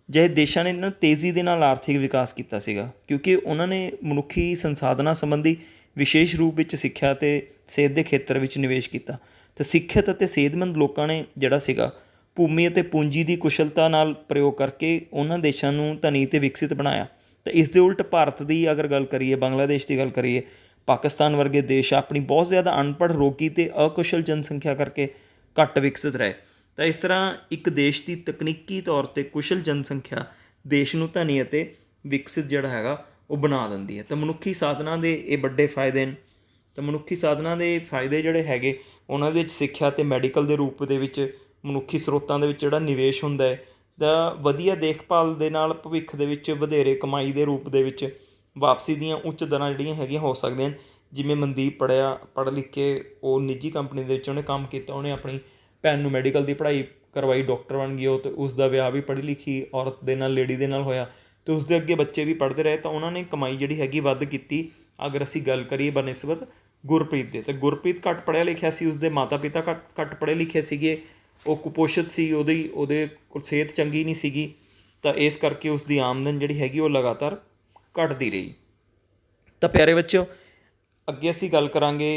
ਜਿਹੇ ਦੇਸ਼ਾਂ ਨੇ ਇਹਨਾਂ ਤੇਜ਼ੀ ਦੇ ਨਾਲ ਆਰਥਿਕ ਵਿਕਾਸ ਕੀਤਾ ਸੀਗਾ, ਕਿਉਂਕਿ ਉਹਨਾਂ ਨੇ ਮਨੁੱਖੀ ਸੰਸਾਧਨਾਂ ਸੰਬੰਧੀ ਵਿਸ਼ੇਸ਼ ਰੂਪ ਵਿੱਚ ਸਿੱਖਿਆ ਅਤੇ ਸਿਹਤ ਦੇ ਖੇਤਰ ਵਿੱਚ ਨਿਵੇਸ਼ ਕੀਤਾ। ਅਤੇ ਸਿੱਖਿਅਤ ਅਤੇ ਸਿਹਤਮੰਦ ਲੋਕਾਂ ਨੇ ਜਿਹੜਾ ਸੀਗਾ ਭੂਮੀ ਅਤੇ ਪੂੰਜੀ ਦੀ ਕੁਸ਼ਲਤਾ ਨਾਲ ਪ੍ਰਯੋਗ ਕਰਕੇ ਉਹਨਾਂ ਦੇਸ਼ਾਂ ਨੂੰ ਧਨੀ ਅਤੇ ਵਿਕਸਿਤ ਬਣਾਇਆ। ਤਾਂ ਇਸ ਦੇ ਉਲਟ ਭਾਰਤ ਦੀ ਅਗਰ ਗੱਲ ਕਰੀਏ, ਬੰਗਲਾਦੇਸ਼ ਦੀ ਗੱਲ ਕਰੀਏ, ਪਾਕਿਸਤਾਨ ਵਰਗੇ ਦੇਸ਼ ਆਪਣੀ ਬਹੁਤ ਜ਼ਿਆਦਾ ਅਨਪੜ੍ਹ, ਰੋਗੀ ਅਤੇ ਅਕੁਸ਼ਲ ਜਨਸੰਖਿਆ ਕਰਕੇ ਘੱਟ ਵਿਕਸਿਤ ਰਹੇ। ਤਾਂ ਇਸ ਤਰ੍ਹਾਂ ਇੱਕ ਦੇਸ਼ ਦੀ ਤਕਨੀਕੀ ਤੌਰ 'ਤੇ ਕੁਸ਼ਲ ਜਨਸੰਖਿਆ ਦੇਸ਼ ਨੂੰ ਧਨੀ ਅਤੇ ਵਿਕਸਿਤ ਜਿਹੜਾ ਹੈਗਾ ਉਹ ਬਣਾ ਦਿੰਦੀ ਹੈ। ਤਾਂ ਮਨੁੱਖੀ ਸਾਧਨਾਂ ਦੇ ਇਹ ਵੱਡੇ ਫਾਇਦੇ ਨੇ। ਤਾਂ ਮਨੁੱਖੀ ਸਾਧਨਾਂ ਦੇ ਫਾਇਦੇ ਜਿਹੜੇ ਹੈਗੇ ਉਹਨਾਂ ਦੇ ਵਿੱਚ ਸਿੱਖਿਆ ਅਤੇ ਮੈਡੀਕਲ ਦੇ ਰੂਪ ਦੇ ਵਿੱਚ ਮਨੁੱਖੀ ਸਰੋਤਾਂ ਦੇ ਵਿੱਚ ਜਿਹੜਾ ਨਿਵੇਸ਼ ਹੁੰਦਾ ਹੈ, ਤਾਂ ਵਧੀਆ ਦੇਖਭਾਲ ਦੇ ਨਾਲ ਭਵਿੱਖ ਦੇ ਵਿੱਚ ਵਧੇਰੇ ਕਮਾਈ ਦੇ ਰੂਪ ਦੇ ਵਿੱਚ ਵਾਪਸੀ ਦੀਆਂ ਉੱਚ ਦਰਾਂ ਜਿਹੜੀਆਂ ਹੈਗੀਆਂ ਹੋ ਸਕਦੀਆਂ ਨੇ। ਜਿਵੇਂ ਮਨਦੀਪ ਪੜ੍ਹ ਲਿਖ ਕੇ ਉਹ ਨਿੱਜੀ ਕੰਪਨੀ ਦੇ ਵਿੱਚ ਉਹਨੇ ਕੰਮ ਕੀਤਾ, ਉਹਨੇ ਆਪਣੀ ਭੈਣ ਨੂੰ ਮੈਡੀਕਲ ਦੀ ਪੜ੍ਹਾਈ ਕਰਵਾਈ, ਡਾਕਟਰ ਬਣ ਗਈ ਉਹ, ਅਤੇ ਉਸ ਦਾ ਵਿਆਹ ਵੀ ਪੜ੍ਹੀ ਲਿਖੀ ਔਰਤ ਦੇ ਨਾਲ, ਲੇਡੀ ਦੇ ਨਾਲ ਹੋਇਆ ਅਤੇ ਉਸ ਦੇ ਅੱਗੇ ਬੱਚੇ ਵੀ ਪੜ੍ਹਦੇ ਰਹੇ। ਤਾਂ ਉਹਨਾਂ ਨੇ ਕਮਾਈ ਜਿਹੜੀ ਹੈਗੀ ਵੱਧ ਕੀਤੀ। ਅਗਰ ਅਸੀਂ ਗੱਲ ਕਰੀਏ ਬਨਿਸਬਤ ਗੁਰਪ੍ਰੀਤ ਦੇ, ਤਾਂ ਗੁਰਪ੍ਰੀਤ ਘੱਟ ਪੜ੍ਹਿਆ ਲਿਖਿਆ ਸੀ, ਉਸਦੇ ਮਾਤਾ ਪਿਤਾ ਘੱਟ ਪੜ੍ਹੇ ਲਿਖੇ ਸੀਗੇ, ਉਹ ਕੁਪੋਸ਼ਿਤ ਸੀ, ਉਹਦੇ ਕੋਲ ਸਿਹਤ ਚੰਗੀ ਨਹੀਂ ਸੀਗੀ। ਤਾਂ ਇਸ ਕਰਕੇ ਉਸ ਦੀ ਆਮਦਨ ਜਿਹੜੀ ਹੈਗੀ ਉਹ ਲਗਾਤਾਰ ਘਟਦੀ ਰਹੀ। ਤਾਂ ਪਿਆਰੇ ਬੱਚਿਓ, ਅੱਗੇ ਅਸੀਂ ਗੱਲ ਕਰਾਂਗੇ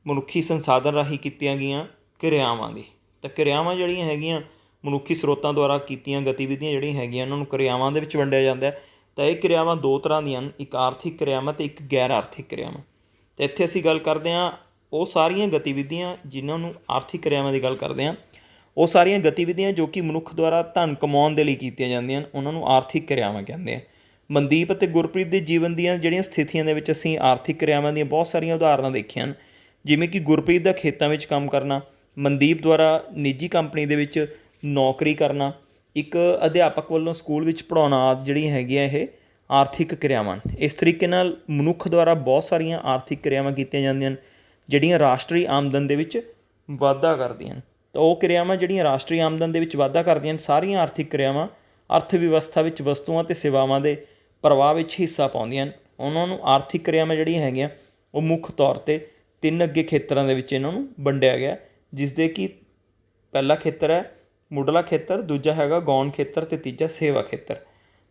ਮਨੁੱਖੀ ਸੰਸਾਧਨ ਰਾਹੀਂ ਕੀਤੀਆਂ ਗਈਆਂ ਕਿਰਿਆਵਾਂ ਦੀ। ਤਾਂ ਕਿਰਿਆਵਾਂ ਜਿਹੜੀਆਂ ਹੈਗੀਆਂ ਮਨੁੱਖੀ ਸਰੋਤਾਂ ਦੁਆਰਾ ਕੀਤੀਆਂ ਗਤੀਵਿਧੀਆਂ ਜਿਹੜੀਆਂ ਹੈਗੀਆਂ ਉਹਨਾਂ ਨੂੰ ਕਿਰਿਆਵਾਂ ਦੇ ਵਿੱਚ ਵੰਡਿਆ ਜਾਂਦਾ ਹੈ। ਤਾਂ ਇਹ ਕਿਰਿਆਵਾਂ ਦੋ ਤਰ੍ਹਾਂ ਦੀਆਂ ਹਨ, ਇੱਕ ਆਰਥਿਕ ਕਿਰਿਆਵਾਂ ਅਤੇ ਇੱਕ ਗੈਰ ਆਰਥਿਕ ਕਿਰਿਆਵਾਂ। ਤਾਂ ਇੱਥੇ ਅਸੀਂ ਗੱਲ ਕਰਦੇ ਹਾਂ ਉਹ ਸਾਰੀਆਂ ਗਤੀਵਿਧੀਆਂ ਜਿਨ੍ਹਾਂ ਨੂੰ ਆਰਥਿਕ ਕਿਰਿਆਵਾਂ ਦੀ ਗੱਲ ਕਰਦੇ ਹਾਂ, ਉਹ ਸਾਰੀਆਂ ਗਤੀਵਿਧੀਆਂ ਜੋ ਕਿ ਮਨੁੱਖ ਦੁਆਰਾ ਧਨ ਕਮਾਉਣ ਦੇ ਲਈ ਕੀਤੀਆਂ ਜਾਂਦੀਆਂ ਹਨ, ਉਹਨਾਂ ਨੂੰ ਆਰਥਿਕ ਕਿਰਿਆਵਾਂ ਕਹਿੰਦੇ ਆ। ਮਨਦੀਪ ਅਤੇ ਗੁਰਪ੍ਰੀਤ ਦੇ ਜੀਵਨ ਦੀਆਂ ਜਿਹੜੀਆਂ ਸਥਿਤੀਆਂ ਦੇ ਵਿੱਚ ਅਸੀਂ ਆਰਥਿਕ ਕਿਰਿਆਵਾਂ ਦੀਆਂ ਬਹੁਤ ਸਾਰੀਆਂ ਉਦਾਹਰਨਾਂ ਦੇਖੀਆਂ ਹਨ, ਜਿਵੇਂ ਕਿ ਗੁਰਪ੍ਰੀਤ ਦਾ ਖੇਤਾਂ ਵਿੱਚ ਕੰਮ ਕਰਨਾ, ਮਨਦੀਪ ਦੁਆਰਾ ਨਿੱਜੀ ਕੰਪਨੀ ਦੇ ਵਿੱਚ ਨੌਕਰੀ ਕਰਨਾ, ਇੱਕ ਅਧਿਆਪਕ ਵੱਲੋਂ ਸਕੂਲ ਵਿੱਚ ਪੜ੍ਹਾਉਣਾ ਆਦਿ ਜਿਹੜੀਆਂ ਹੈਗੀਆਂ ਇਹ ਆਰਥਿਕ ਕਿਰਿਆਵਾਂ। ਇਸ ਤਰੀਕੇ ਨਾਲ ਮਨੁੱਖ ਦੁਆਰਾ ਬਹੁਤ ਸਾਰੀਆਂ ਆਰਥਿਕ ਕਿਰਿਆਵਾਂ ਕੀਤੀਆਂ ਜਾਂਦੀਆਂ ਹਨ ਜਿਹੜੀਆਂ ਰਾਸ਼ਟਰੀ ਆਮਦਨ ਦੇ ਵਿੱਚ ਵਾਧਾ ਕਰਦੀਆਂ ਹਨ। ਤਾਂ ਉਹ ਕਿਰਿਆਵਾਂ ਜਿਹੜੀਆਂ ਰਾਸ਼ਟਰੀ ਆਮਦਨ ਦੇ ਵਿੱਚ ਵਾਧਾ ਕਰਦੀਆਂ ਹਨ। ਸਾਰੀਆਂ ਆਰਥਿਕ ਕਿਰਿਆਵਾਂ ਅਰਥ ਵਿਵਸਥਾ ਵਿੱਚ ਵਸਤੂਆਂ ਅਤੇ ਸੇਵਾਵਾਂ ਦੇ ਪ੍ਰਵਾਹ ਵਿੱਚ ਹਿੱਸਾ ਪਾਉਂਦੀਆਂ ਹਨ। ਉਹਨਾਂ ਨੂੰ ਆਰਥਿਕ ਕਿਰਿਆਵਾਂ ਜਿਹੜੀਆਂ ਹੈਗੀਆਂ ਉਹ ਮੁੱਖ ਤੌਰ 'ਤੇ 3 ਅੱਗੇ ਖੇਤਰਾਂ ਦੇ ਵਿੱਚ ਇਹਨਾਂ ਨੂੰ ਵੰਡਿਆ ਗਿਆ, ਜਿਸ ਦੇ ਕਿ ਪਹਿਲਾ ਖੇਤਰ ਹੈ ਮੁੱਢਲਾ ਖੇਤਰ, ਦੂਜਾ ਹੈਗਾ ਗੌਣ ਖੇਤਰ ਅਤੇ ਤੀਜਾ ਸੇਵਾ ਖੇਤਰ।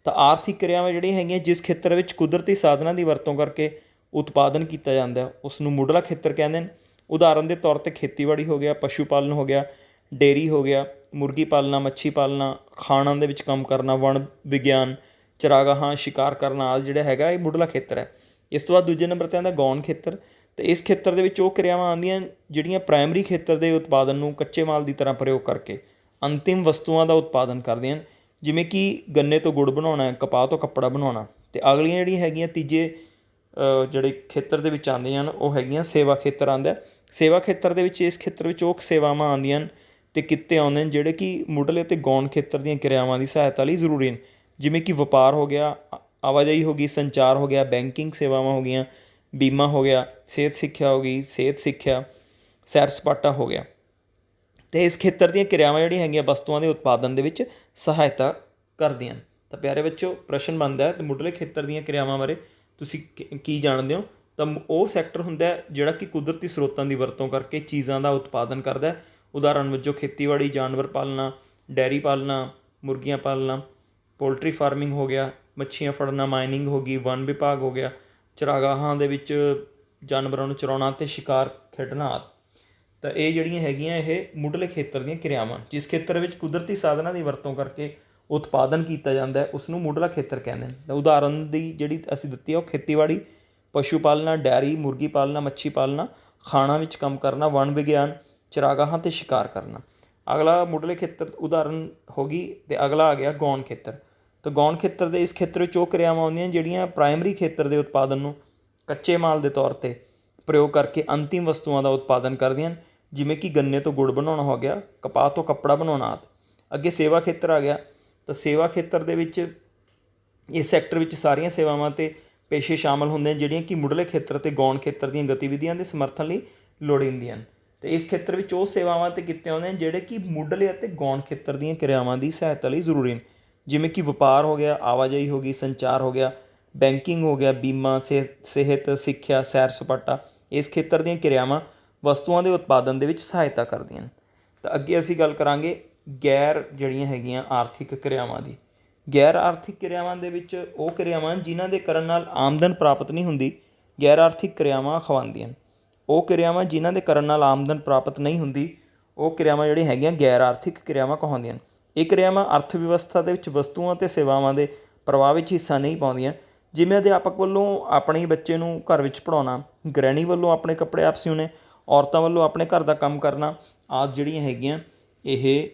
ਤਾਂ ਆਰਥਿਕ ਕਿਰਿਆਵਾਂ ਜਿਹੜੀਆਂ ਹੈਗੀਆਂ ਜਿਸ ਖੇਤਰ ਵਿੱਚ ਕੁਦਰਤੀ ਸਾਧਨਾਂ ਦੀ ਵਰਤੋਂ ਕਰਕੇ ਉਤਪਾਦਨ ਕੀਤਾ ਜਾਂਦਾ ਉਸ ਨੂੰ ਮੁੱਢਲਾ ਖੇਤਰ ਕਹਿੰਦੇ ਨੇ। ਉਦਾਹਰਨ ਦੇ ਤੌਰ 'ਤੇ ਖੇਤੀਬਾੜੀ ਹੋ ਗਿਆ, ਪਸ਼ੂ ਪਾਲਣ ਹੋ ਗਿਆ, ਡੇਅਰੀ ਹੋ ਗਿਆ, ਮੁਰਗੀ ਪਾਲਣਾ, ਮੱਛੀ ਪਾਲਣਾ, ਖਾਣਾਂ ਦੇ ਵਿੱਚ ਕੰਮ ਕਰਨਾ, ਵਣ ਵਿਗਿਆਨ, ਚਰਾਗਾਹਾਂ, ਸ਼ਿਕਾਰ ਕਰਨਾ ਆਦਿ ਜਿਹੜਾ ਹੈਗਾ ਇਹ ਮੁੱਢਲਾ ਖੇਤਰ ਹੈ। ਇਸ ਤੋਂ ਬਾਅਦ ਦੂਜੇ ਨੰਬਰ 'ਤੇ ਆਉਂਦਾ ਗੌਣ ਖੇਤਰ। ਅਤੇ ਇਸ ਖੇਤਰ ਦੇ ਵਿੱਚ ਉਹ ਕਿਰਿਆਵਾਂ ਆਉਂਦੀਆਂ ਜਿਹੜੀਆਂ ਪ੍ਰਾਇਮਰੀ ਖੇਤਰ ਦੇ ਉਤਪਾਦਨ ਨੂੰ ਕੱਚੇ ਮਾਲ ਦੀ ਤਰ੍ਹਾਂ ਪ੍ਰਯੋਗ ਕਰਕੇ ਅੰਤਿਮ ਵਸਤੂਆਂ ਦਾ ਉਤਪਾਦਨ ਕਰਦੀਆਂ ਹਨ, ਜਿਵੇਂ ਕਿ ਗੰਨੇ ਤੋਂ ਗੁੜ ਬਣਾਉਣਾ, ਕਪਾਹ ਤੋਂ ਕੱਪੜਾ ਬਣਾਉਣਾ। ਅਤੇ ਅਗਲੀਆਂ ਜਿਹੜੀਆਂ ਹੈਗੀਆਂ ਤੀਜੇ ਜਿਹੜੇ ਖੇਤਰ ਦੇ ਵਿੱਚ ਆਉਂਦੀਆਂ ਹਨ ਉਹ ਹੈਗੀਆਂ ਸੇਵਾ ਖੇਤਰ ਆਉਂਦਾ। ਸੇਵਾ ਖੇਤਰ ਦੇ ਵਿੱਚ ਇਸ ਖੇਤਰ ਵਿੱਚ ਉਹ ਸੇਵਾਵਾਂ ਆਉਂਦੀਆਂ ਹਨ ਅਤੇ ਕਿੱਤੇ ਆਉਂਦੇ ਨੇ ਜਿਹੜੇ ਕਿ ਮੁੱਢਲੇ ਅਤੇ ਗੌਣ ਖੇਤਰ ਦੀਆਂ ਕਿਰਿਆਵਾਂ ਦੀ ਸਹਾਇਤਾ ਲਈ ਜ਼ਰੂਰੀ ਹਨ, ਜਿਵੇਂ ਕਿ ਵਪਾਰ ਹੋ ਗਿਆ, ਆਵਾਜਾਈ ਹੋ ਗਈ, ਸੰਚਾਰ ਹੋ ਗਿਆ, ਬੈਂਕਿੰਗ ਸੇਵਾਵਾਂ ਹੋ ਗਈਆਂ, ਬੀਮਾ ਹੋ ਗਿਆ, ਸਿਹਤ ਸਿੱਖਿਆ ਹੋ ਗਈ, ਸਿਹਤ ਸਿੱਖਿਆ, ਸੈਰ ਸਪਾਟਾ ਹੋ ਗਿਆ। ਅਤੇ ਇਸ ਖੇਤਰ ਦੀਆਂ ਕਿਰਿਆਵਾਂ ਜਿਹੜੀਆਂ ਹੈਗੀਆਂ ਵਸਤੂਆਂ ਦੇ ਉਤਪਾਦਨ ਦੇ ਵਿੱਚ ਸਹਾਇਤਾ ਕਰਦੀਆਂ ਹਨ। ਤਾਂ ਪਿਆਰੇ ਬੱਚੋ, ਪ੍ਰਸ਼ਨ ਬਣਦਾ ਹੈ ਮੁੱਢਲੇ ਖੇਤਰ ਦੀਆਂ ਕਿਰਿਆਵਾਂ ਬਾਰੇ ਤੁਸੀਂ ਕੀ ਜਾਣਦੇ ਹੋ? ਤਾਂ ਉਹ ਸੈਕਟਰ ਹੁੰਦਾ ਜਿਹੜਾ ਕਿ ਕੁਦਰਤੀ ਸਰੋਤਾਂ ਦੀ ਵਰਤੋਂ ਕਰਕੇ ਚੀਜ਼ਾਂ ਦਾ ਉਤਪਾਦਨ ਕਰਦਾ ਹੈ। ਉਦਾਹਰਨ ਵਜੋਂ ਖੇਤੀਬਾੜੀ, ਜਾਨਵਰ ਪਾਲਣਾ, ਡੈਰੀ ਪਾਲਣਾ, ਮੁਰਗੀਆਂ ਪਾਲਣਾ, ਪੋਲਟਰੀ ਫਾਰਮਿੰਗ ਹੋ ਗਿਆ, ਮੱਛੀਆਂ ਫੜਨਾ, ਮਾਈਨਿੰਗ ਹੋ ਗਈ, ਵਨ ਵਿਭਾਗ ਹੋ ਗਿਆ, ਚਰਾਗਾਹਾਂ ਦੇ ਵਿੱਚ ਜਾਨਵਰਾਂ ਨੂੰ ਚਰਾਉਣਾ ਅਤੇ ਸ਼ਿਕਾਰ ਖੇਡਣਾ ਆਦਿ। ਤਾਂ ਇਹ ਜਿਹੜੀਆਂ ਹੈਗੀਆਂ ਇਹ ਮੁੱਢਲੇ ਖੇਤਰ ਦੀਆਂ ਕਿਰਿਆਵਾਂ, ਜਿਸ ਖੇਤਰ ਵਿੱਚ ਕੁਦਰਤੀ ਸਾਧਨਾਂ ਦੀ ਵਰਤੋਂ ਕਰਕੇ ਉਤਪਾਦਨ ਕੀਤਾ ਜਾਂਦਾ ਹੈ ਉਸ ਨੂੰ ਮੁੱਢਲਾ ਖੇਤਰ ਕਹਿੰਦੇ ਨੇ। ਤਾਂ ਉਦਾਹਰਨ ਦੀ ਜਿਹੜੀ ਅਸੀਂ ਦਿੱਤੀ ਆ ਉਹ ਖੇਤੀਬਾੜੀ, ਪਸ਼ੂ ਪਾਲਣਾ, ਡੈਰੀ, ਮੁਰਗੀ ਪਾਲਣਾ, ਮੱਛੀ ਪਾਲਣਾ, ਖਾਣਾਂ ਵਿੱਚ ਕੰਮ ਕਰਨਾ, ਵਣ ਵਿਗਿਆਨ, ਚਰਾਗਾਹਾਂ 'ਤੇ ਸ਼ਿਕਾਰ ਕਰਨਾ। ਅਗਲਾ ਮੁੱਢਲੇ ਖੇਤਰ ਉਦਾਹਰਨ ਹੋ ਗਈ। ਅਤੇ ਅਗਲਾ ਆ ਗਿਆ ਗੌਣ ਖੇਤਰ। ਤਾਂ ਗੌਣ ਖੇਤਰ ਦੇ ਇਸ ਖੇਤਰ ਵਿੱਚ ਉਹ ਕਿਰਿਆਵਾਂ ਆਉਂਦੀਆਂ ਜਿਹੜੀਆਂ ਪ੍ਰਾਇਮਰੀ ਖੇਤਰ ਦੇ ਉਤਪਾਦਨ ਨੂੰ ਕੱਚੇ ਮਾਲ ਦੇ ਤੌਰ 'ਤੇ ਪ੍ਰਯੋਗ ਕਰਕੇ ਅੰਤਿਮ ਵਸਤੂਆਂ ਦਾ ਉਤਪਾਦਨ ਕਰਦੀਆਂ ਹਨ, ਜਿਵੇਂ ਕਿ ਗੰਨੇ ਤੋਂ ਗੁੜ ਬਣਾਉਣਾ ਹੋ ਗਿਆ, ਕਪਾਹ ਤੋਂ ਕੱਪੜਾ ਬਣਾਉਣਾ ਆਦਿ। ਅੱਗੇ ਸੇਵਾ ਖੇਤਰ ਆ ਗਿਆ। ਤਾਂ ਸੇਵਾ ਖੇਤਰ ਦੇ ਵਿੱਚ ਇਸ ਸੈਕਟਰ ਵਿੱਚ ਸਾਰੀਆਂ ਸੇਵਾਵਾਂ ਅਤੇ ਪੇਸ਼ੇ ਸ਼ਾਮਲ ਹੁੰਦੇ ਹਨ ਜਿਹੜੀਆਂ ਕਿ ਮੁੱਢਲੇ ਖੇਤਰ ਅਤੇ ਗੌਣ ਖੇਤਰ ਦੀਆਂ ਗਤੀਵਿਧੀਆਂ ਦੇ ਸਮਰਥਨ ਲਈ ਲੋੜੀਂਦੀਆਂ ਹਨ। ਅਤੇ ਇਸ ਖੇਤਰ ਵਿੱਚ ਉਹ ਸੇਵਾਵਾਂ ਅਤੇ ਕਿੱਤੇ ਆਉਂਦੇ ਹਨ ਜਿਹੜੇ ਕਿ ਮੁੱਢਲੇ ਅਤੇ ਗੌਣ ਖੇਤਰ ਦੀਆਂ ਕਿਰਿਆਵਾਂ ਦੀ ਸਹਾਇਤਾ ਲਈ ਜ਼ਰੂਰੀ ਹਨ, ਜਿਵੇਂ ਕਿ ਵਪਾਰ ਹੋ ਗਿਆ, ਆਵਾਜਾਈ ਹੋ ਗਈ, ਸੰਚਾਰ ਹੋ ਗਿਆ, ਬੈਂਕਿੰਗ ਹੋ ਗਿਆ, ਬੀਮਾ, ਸਿਹਤ ਸਿੱਖਿਆ, ਸੈਰ ਸਪਾਟਾ। ਇਸ ਖੇਤਰ ਦੀਆਂ ਕਿਰਿਆਵਾਂ ਵਸਤੂਆਂ ਦੇ ਉਤਪਾਦਨ ਦੇ ਵਿੱਚ ਸਹਾਇਤਾ ਕਰਦੀਆਂ ਹਨ। ਤਾਂ ਅੱਗੇ ਅਸੀਂ ਗੱਲ ਕਰਾਂਗੇ ਗੈਰ ਜਿਹੜੀਆਂ ਹੈਗੀਆਂ ਆਰਥਿਕ ਕਿਰਿਆਵਾਂ ਦੀ। ਗੈਰ ਆਰਥਿਕ ਕਿਰਿਆਵਾਂ ਦੇ ਵਿੱਚ ਉਹ ਕਿਰਿਆਵਾਂ ਜਿਨ੍ਹਾਂ ਦੇ ਕਰਨ ਨਾਲ ਆਮਦਨ ਪ੍ਰਾਪਤ ਨਹੀਂ ਹੁੰਦੀ, ਗੈਰ ਆਰਥਿਕ ਕਿਰਿਆਵਾਂ ਅਖਵਾਉਂਦੀਆਂ ਹਨ। ਉਹ ਕਿਰਿਆਵਾਂ ਜਿਨ੍ਹਾਂ ਦੇ ਕਰਨ ਨਾਲ ਆਮਦਨ ਪ੍ਰਾਪਤ ਨਹੀਂ ਹੁੰਦੀ, ਉਹ ਕਿਰਿਆਵਾਂ ਜਿਹੜੀਆਂ ਹੈਗੀਆਂ ਗੈਰ ਆਰਥਿਕ ਕਿਰਿਆਵਾਂ ਕਹਾਉਂਦੀਆਂ ਹਨ। ਇਹ ਕਿਰਿਆਵਾਂ ਅਰਥ ਵਿਵਸਥਾ ਦੇ ਵਿੱਚ ਵਸਤੂਆਂ ਅਤੇ ਸੇਵਾਵਾਂ ਦੇ ਪ੍ਰਵਾਹ ਵਿੱਚ ਹਿੱਸਾ ਨਹੀਂ ਪਾਉਂਦੀਆਂ, ਜਿਵੇਂ ਅਧਿਆਪਕ ਵੱਲੋਂ ਆਪਣੇ ਬੱਚੇ ਨੂੰ ਘਰ ਵਿੱਚ ਪੜ੍ਹਾਉਣਾ, ਗ੍ਰਹਿਣੀ ਵੱਲੋਂ ਆਪਣੇ ਕੱਪੜੇ ਆਪ ਸਿਉਣੇ, ਔਰਤਾਂ ਵੱਲੋਂ ਆਪਣੇ ਘਰ ਦਾ ਕੰਮ ਕਰਨਾ ਆਦਿ ਜਿਹੜੀਆਂ ਹੈਗੀਆਂ ਇਹ